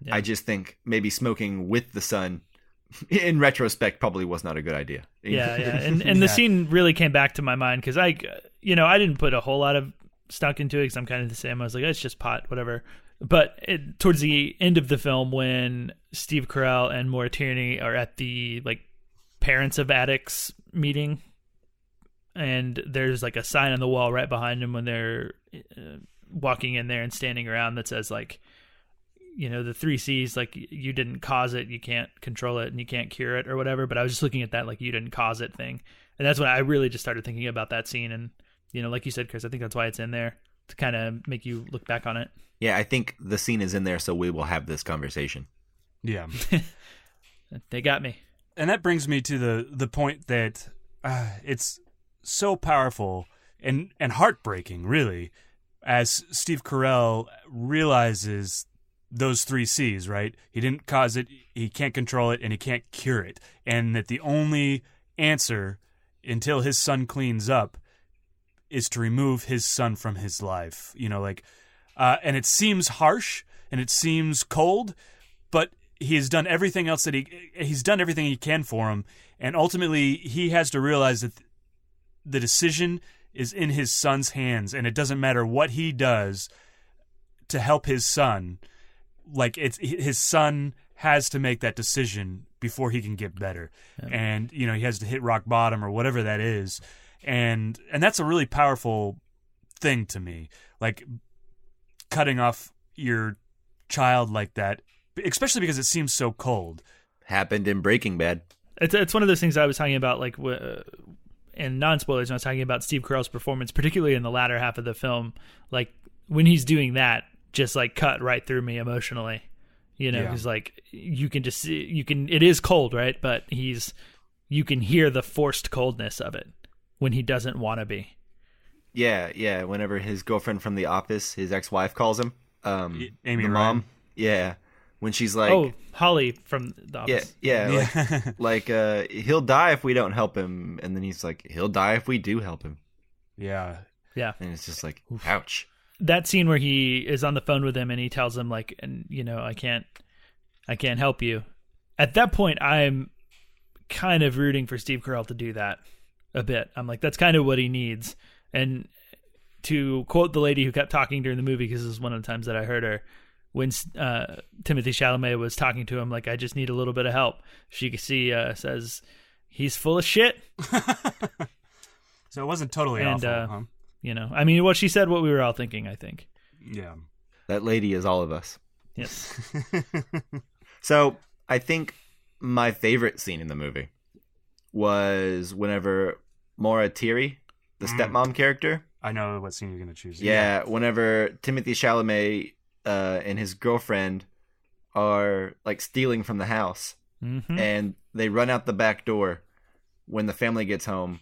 Yeah. I just think maybe smoking with the son, in retrospect, probably was not a good idea. Yeah. And the scene really came back to my mind because I didn't put a whole lot of stock into it because I'm kind of the same. I was like, it's just pot, whatever. But towards the end of the film, when Steve Carell and Maura Tierney are at the like parents of addicts meeting, and there's like a sign on the wall right behind them when they're walking in there and standing around that says like, the 3 C's, like, you didn't cause it, you can't control it, and you can't cure it or whatever. But I was just looking at that like, you didn't cause it thing, and that's when I really just started thinking about that scene. And like you said, Chris, I think that's why it's in there, to kind of make you look back on it. Yeah, I think the scene is in there so we will have this conversation. Yeah. They got me. And that brings me to the point that it's so powerful and heartbreaking, really, as Steve Carell realizes those 3 C's, right? He didn't cause it, he can't control it, and he can't cure it. And that the only answer until his son cleans up is to remove his son from his life. And it seems harsh and it seems cold, but he has done everything else that he's done everything he can for him. And ultimately he has to realize that the decision is in his son's hands, and it doesn't matter what he does to help his son. Like, his son has to make that decision before he can get better. Yeah. And, he has to hit rock bottom or whatever that is. And that's a really powerful thing to me. Like, cutting off your child like that, especially because it seems so cold. Happened in Breaking Bad. It's one of those things I was talking about, like, in non-spoilers, when I was talking about Steve Carell's performance, particularly in the latter half of the film. Like, when he's doing that, just like cut right through me emotionally. You know, Yeah. because like you can just see, it is cold, right? But you can hear the forced coldness of it when he doesn't want to be. Yeah. Whenever his girlfriend from The Office, his ex-wife, calls him, Amy the Ryan. mom. Yeah, when she's like, Oh, Holly from The Office. yeah. Like he'll die if we don't help him, and then he's like, he'll die if we do help him, Yeah. Yeah. and it's just like, ouch. That scene where he is on the phone with him and he tells him like, and you know, I can't help you. At that point, I'm kind of rooting for Steve Carell to do that a bit. I'm like, that's kind of what he needs. And to quote the lady who kept talking during the movie, because this is one of the times that I heard her, when Timothee Chalamet was talking to him, like, I just need a little bit of help. She says, he's full of shit. So it wasn't totally And, awful, huh? You know, I mean, what she said, what we were all thinking, I think. Yeah. That lady is all of us. Yes. So I think my favorite scene in the movie was whenever Maura Tierney, the stepmom character. I know what scene you're going to choose. Yeah, whenever Timothée Chalamet and his girlfriend are like stealing from the house, and they run out the back door when the family gets home,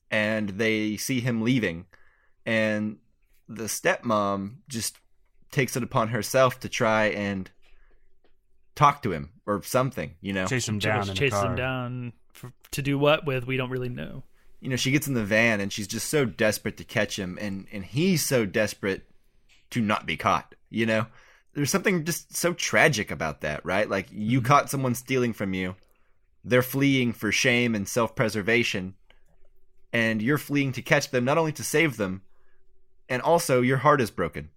and they see him leaving, and the stepmom just takes it upon herself to try and talk to him or something, you know. Chase him down in the Chase car. him down to do what with? We don't really know. You know, she gets in the van and she's just so desperate to catch him, and he's so desperate to not be caught, you know? There's something just so tragic about that, right? Like, you caught someone stealing from you, they're fleeing for shame and self-preservation, and you're fleeing to catch them, not only to save them, and also your heart is broken,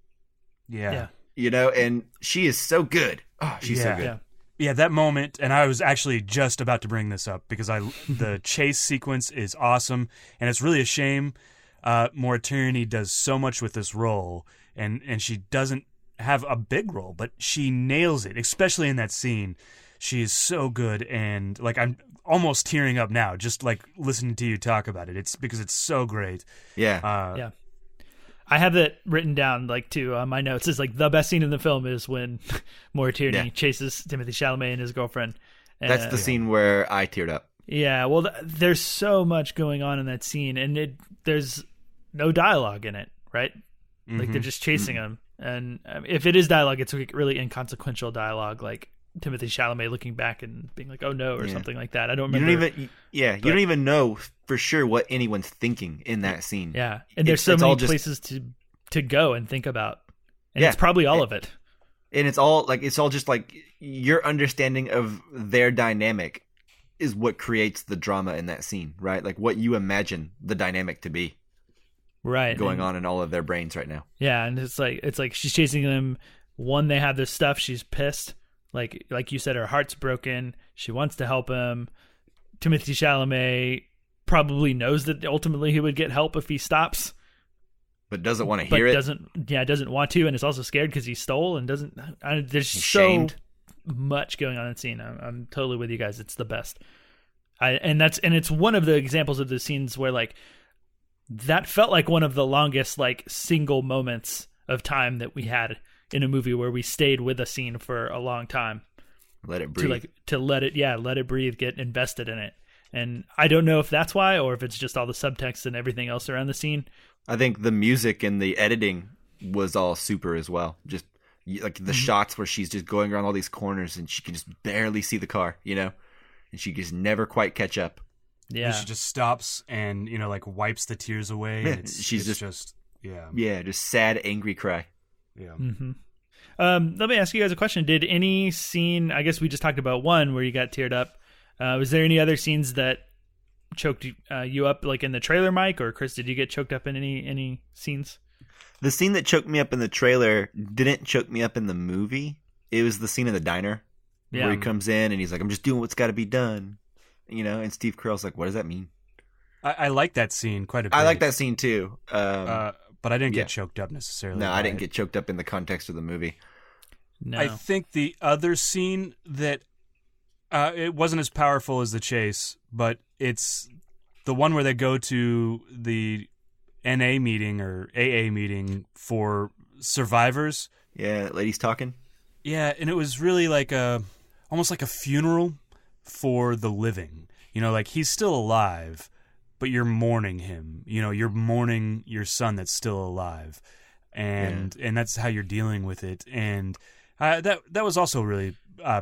Yeah. you know? And she is so good. Oh, she's so Yeah. good. Yeah. Yeah, that moment, and I was actually just about to bring this up because the chase sequence is awesome, and it's really a shame. Maura Tierney does so much with this role, and she doesn't have a big role, but she nails it, especially in that scene. She is so good, and like I'm almost tearing up now just like listening to you talk about it. It's because it's so great. Yeah. Yeah. I have that written down, like, too, on my notes. It's like the best scene in the film is when Maura Tierney chases Timothée Chalamet and his girlfriend. That's the scene where I teared up. Yeah, well, there's so much going on in that scene, and there's no dialogue in it, right? Like, they're just chasing him. And if it is dialogue, it's like really inconsequential dialogue, like Timothée Chalamet looking back and being like, "Oh no," or something like that. I don't remember. You don't even know for sure what anyone's thinking in that scene. Yeah, and there's so many places to go and think about, and it's probably all of it. And it's all just like your understanding of their dynamic is what creates the drama in that scene, right? Like what you imagine the dynamic to be, right? Going on in all of their brains right now. Yeah, and it's like she's chasing them. One, they have this stuff. She's pissed. Like you said, her heart's broken. She wants to help him. Timothée Chalamet probably knows that ultimately he would get help if he stops, but doesn't want to hear it. Doesn't want to, and is also scared because he stole and doesn't. There's He's so shamed. much going on in the scene. I'm totally with you guys. It's the best. And it's one of the examples of the scenes where like that felt like one of the longest like single moments of time that we had in a movie where we stayed with a scene for a long time. Let it breathe. To let it breathe, get invested in it. And I don't know if that's why, or if it's just all the subtext and everything else around the scene. I think the music and the editing was all super as well. Just like the shots where she's just going around all these corners and she can just barely see the car, you know, and she just never quite catch up. Yeah, She just stops and like wipes the tears away. And it's just just sad, angry cry. Yeah. Mm-hmm. Let me ask you guys a question. Did any scene, I guess we just talked about one where you got teared up. Was there any other scenes that choked you up, like in the trailer, Mike? Or Chris, did you get choked up in any scenes? The scene that choked me up in the trailer didn't choke me up in the movie. It was the scene in the diner where he comes in and he's like, I'm just doing what's got to be done. You know, and Steve Carell's like, what does that mean? I like that scene quite a bit. I like that scene too. But I didn't get choked up necessarily. No, I didn't get choked up in the context of the movie. No. I think the other scene that it wasn't as powerful as the chase, but it's the one where they go to the NA meeting or AA meeting for survivors. Yeah, that lady's talking. Yeah, and it was really like almost like a funeral for the living. You know, like he's still alive, but you're mourning him. You know, you're mourning your son that's still alive, and that's how you're dealing with it. And that was also really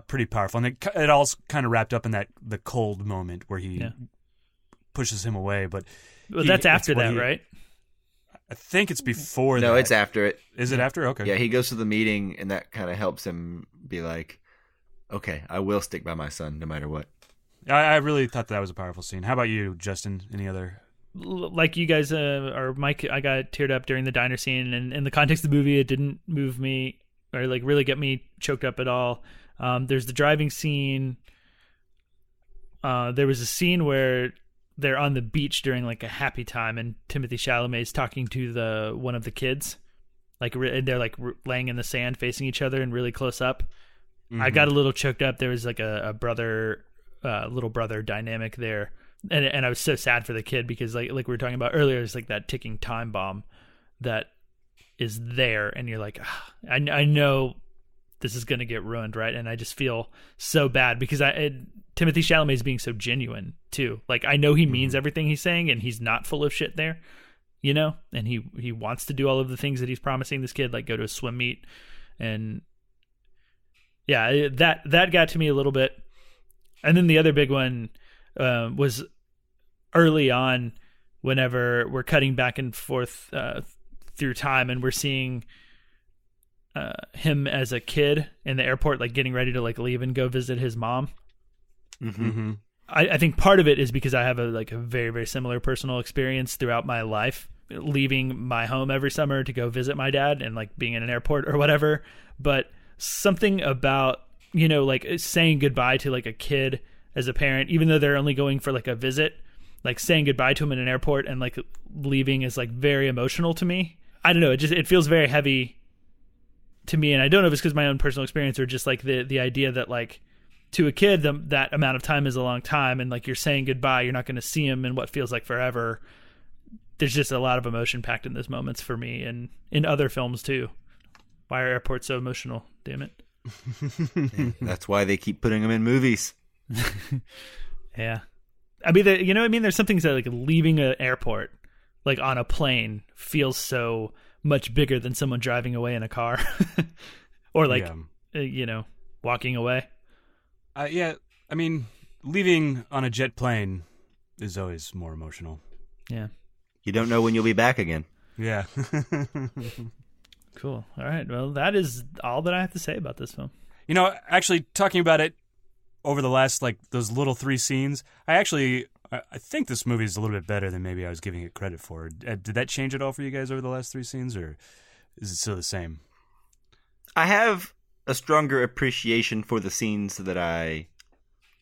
pretty powerful. And it all kind of wrapped up in the cold moment where he pushes him away. But that's after that, right? I think it's before that. No, it's after it. Is it after? Okay. Yeah, he goes to the meeting, and that kind of helps him be like, okay, I will stick by my son no matter what. I really thought that was a powerful scene. How about you, Justin? Any other? Like you guys, or Mike, I got teared up during the diner scene, and in the context of the movie, it didn't move me or like really get me choked up at all. There's the driving scene. There was a scene where they're on the beach during like a happy time, and Timothee Chalamet is talking to one of the kids, like they're like laying in the sand facing each other and really close up. Mm-hmm. I got a little choked up. There was like a little brother dynamic there, and I was so sad for the kid because like we were talking about earlier, it's like that ticking time bomb that is there, and you're like, I know this is gonna get ruined, right? And I just feel so bad because Timothée Chalamet is being so genuine too. Like I know he means everything he's saying, and he's not full of shit there, you know. And he wants to do all of the things that he's promising this kid, like go to a swim meet, and yeah, that got to me a little bit. And then the other big one was early on, whenever we're cutting back and forth through time, and we're seeing him as a kid in the airport, like getting ready to like leave and go visit his mom. Mm-hmm. I think part of it is because I have a very, very similar personal experience throughout my life, leaving my home every summer to go visit my dad and like being in an airport or whatever. But something about, you know, like saying goodbye to like a kid as a parent, even though they're only going for like a visit, like saying goodbye to him in an airport and like leaving is like very emotional to me. I don't know. It feels very heavy to me. And I don't know if it's because my own personal experience or just like the idea that like to a kid, that amount of time is a long time. And like you're saying goodbye, you're not going to see him in what feels like forever. There's just a lot of emotion packed in those moments for me, and in other films too. Why are airports so emotional? Damn it. That's why they keep putting them in movies. Yeah. I mean, you know what I mean? There's some things that like leaving an airport, like on a plane, feels so much bigger than someone driving away in a car or like, you know, walking away. Yeah. I mean, leaving on a jet plane is always more emotional. Yeah. You don't know when you'll be back again. Yeah. Cool. All right. Well, that is all that I have to say about this film. You know, actually talking about it over the last, like, those little 3 scenes, I think this movie is a little bit better than maybe I was giving it credit for. Did that change at all for you guys over the last 3 scenes, or is it still the same? I have a stronger appreciation for the scenes that I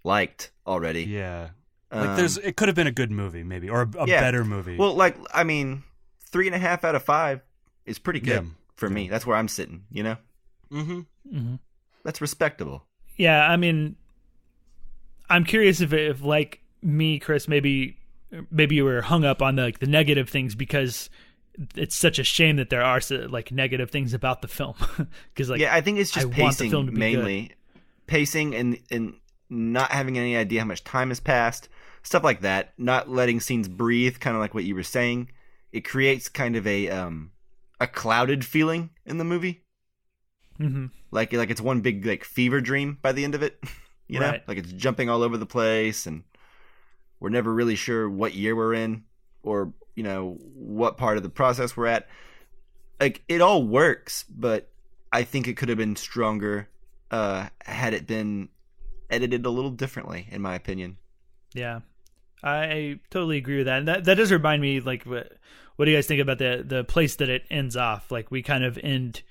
liked already. Yeah. Like, it could have been a good movie, maybe, or a better movie. Well, like, I mean, 3.5 out of 5 is pretty good for me. That's where I'm sitting, you know? Mm-hmm. Mm-hmm. That's respectable. Yeah, I mean, I'm curious if like me, Chris, maybe you were hung up on the negative things because it's such a shame that there are like negative things about the film. Because like, yeah, I think it's just pacing mainly, good. Pacing and not having any idea how much time has passed, stuff like that. Not letting scenes breathe, kind of like what you were saying. It creates kind of a clouded feeling in the movie. Mm-hmm. Like it's one big like fever dream by the end of it. You know, like it's jumping all over the place, and we're never really sure what year we're in, or you know what part of the process we're at. Like it all works, but I think it could have been stronger had it been edited a little differently, in my opinion. Yeah, I totally agree with that. And that does remind me, like, what do you guys think about the place that it ends off? Like we kind of end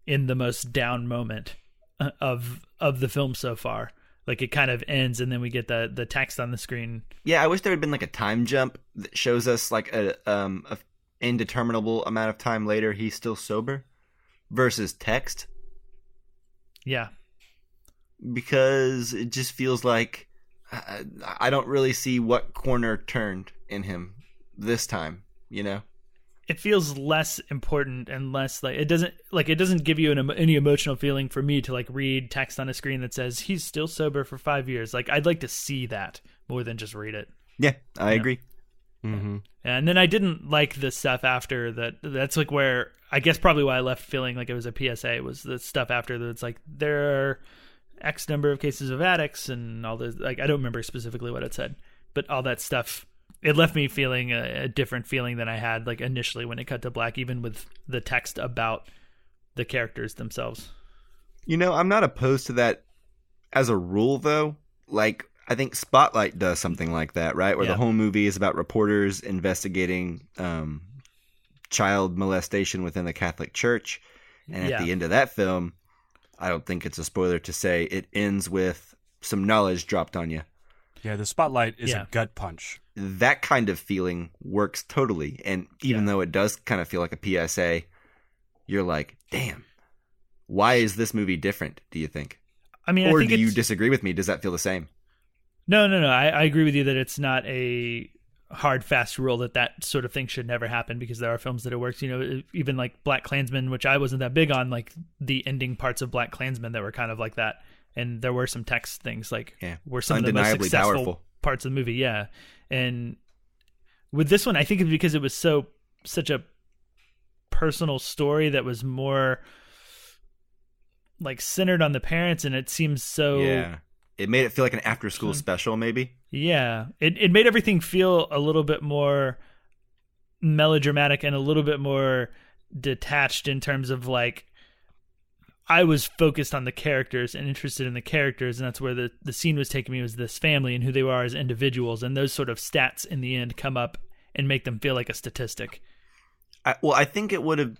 in the most down moment of the film so far. Like it kind of ends, and then we get the text on the screen. Yeah, I wish there had been like a time jump that shows us like a indeterminable amount of time later he's still sober, versus text. Yeah, because it just feels like I don't really see what corner turned in him this time. You know. it feels less important and less like it doesn't give you any emotional feeling for me to like read text on a screen that says he's still sober for 5 years. Like I'd like to see that more than just read it. Yeah, I agree. Mm-hmm. And then I didn't like the stuff after that. That's like where I guess probably why I left feeling like it was a PSA was the stuff after that. It's like there are X number of cases of addicts and all this. Like I don't remember specifically what it said, but all that stuff. It left me feeling a different feeling than I had like initially when it cut to black, even with the text about the characters themselves. You know, I'm not opposed to that as a rule, though. Like, I think Spotlight does something like that, right? Where the whole movie is about reporters investigating child molestation within the Catholic Church. And at the end of that film, I don't think it's a spoiler to say it ends with some knowledge dropped on you. Yeah, the Spotlight is a gut punch. That kind of feeling works totally. And even though it does kind of feel like a PSA, you're like, damn, why is this movie different, do you think? I mean, or I think do you disagree with me? Does that feel the same? No. I agree with you that it's not a hard, fast rule that sort of thing should never happen because there are films that it works. You know, even like Black Klansman, which I wasn't that big on, like the ending parts of Black Klansman that were kind of like that. And there were some text things like were some of the most successful parts of the movie. Yeah. And with this one, I think it's because it was such a personal story that was more like centered on the parents, and it seems so. Yeah, it made it feel like an after-school special, maybe. Yeah, it made everything feel a little bit more melodramatic and a little bit more detached in terms of like. I was focused on the characters and interested in the characters, and that's where the scene was taking me, was this family and who they are as individuals, and those sort of stats in the end come up and make them feel like a statistic. I think it would have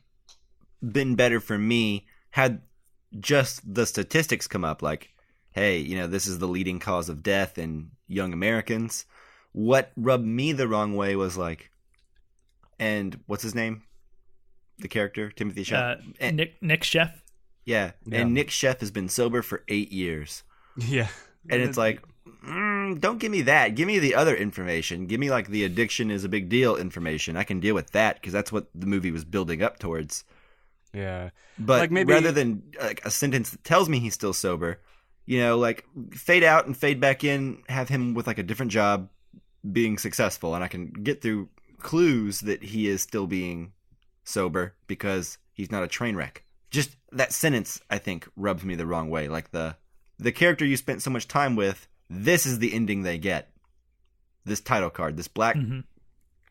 been better for me had just the statistics come up, like, hey, you know, this is the leading cause of death in young Americans. What rubbed me the wrong way was like, and what's his name? The character, Timothee Chalamet. Nick Sheff. Yeah, and Nick Sheff has been sober for 8 years. Yeah. And it's like, don't give me that. Give me the other information. Give me like the addiction is a big deal information. I can deal with that because that's what the movie was building up towards. Yeah. But like maybe... rather than like a sentence that tells me he's still sober, you know, like fade out and fade back in, have him with like a different job being successful. And I can get through clues that he is still being sober because he's not a train wreck. Just that sentence, I think, rubs me the wrong way. Like the character you spent so much time with, this is the ending they get. This title card, this black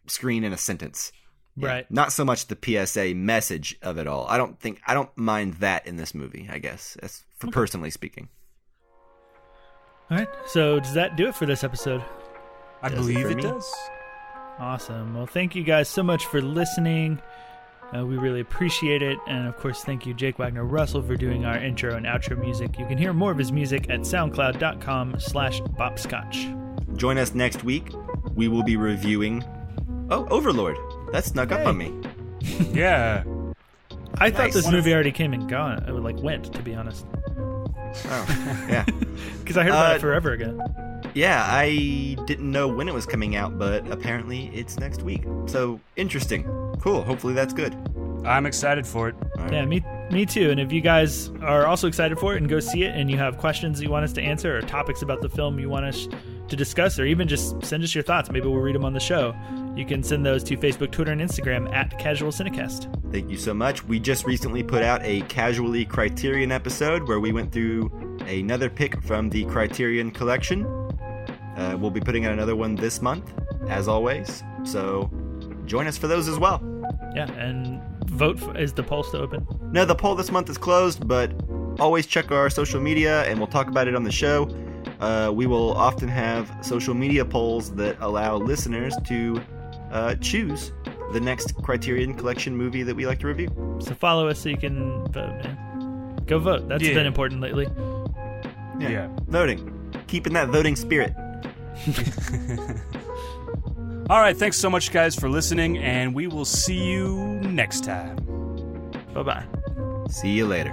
screen in a sentence. Yeah. Right. Not so much the PSA message of it all. I don't mind that in this movie, I guess. That's for personally speaking. All right. So does that do it for this episode? I believe it does. Awesome. Well, thank you guys so much for listening. We really appreciate it. And of course, thank you, Jake Wagner Russell, for doing our intro and outro music. You can hear more of his music at soundcloud.com/bopscotch. Join us next week. We will be reviewing Overlord. That snuck up on me. Yeah. I thought this movie already came and gone. It went, to be honest. Oh, yeah. Because I heard about it forever ago. Yeah, I didn't know when it was coming out, but apparently it's next week. So, interesting. Cool. Hopefully that's good. I'm excited for it. Right. Yeah, me too. And if you guys are also excited for it and go see it and you have questions you want us to answer or topics about the film you want us to discuss, or even just send us your thoughts, maybe we'll read them on the show, you can send those to Facebook, Twitter, and Instagram at casualcinecast. Thank you so much. We just recently put out a Casually Criterion episode where we went through another pick from the Criterion collection. We'll be putting out another one this month, as always. So join us for those as well. Yeah, and vote. Is the poll still open? No, the poll this month is closed, but always check our social media, and we'll talk about it on the show. We will often have social media polls that allow listeners to choose the next Criterion Collection movie that we like to review. So follow us so you can vote, man. Go vote. That's been important lately. Yeah. Voting. Keeping that voting spirit. All right, thanks so much, guys, for listening, and we will see you next time. Bye-bye. See you later.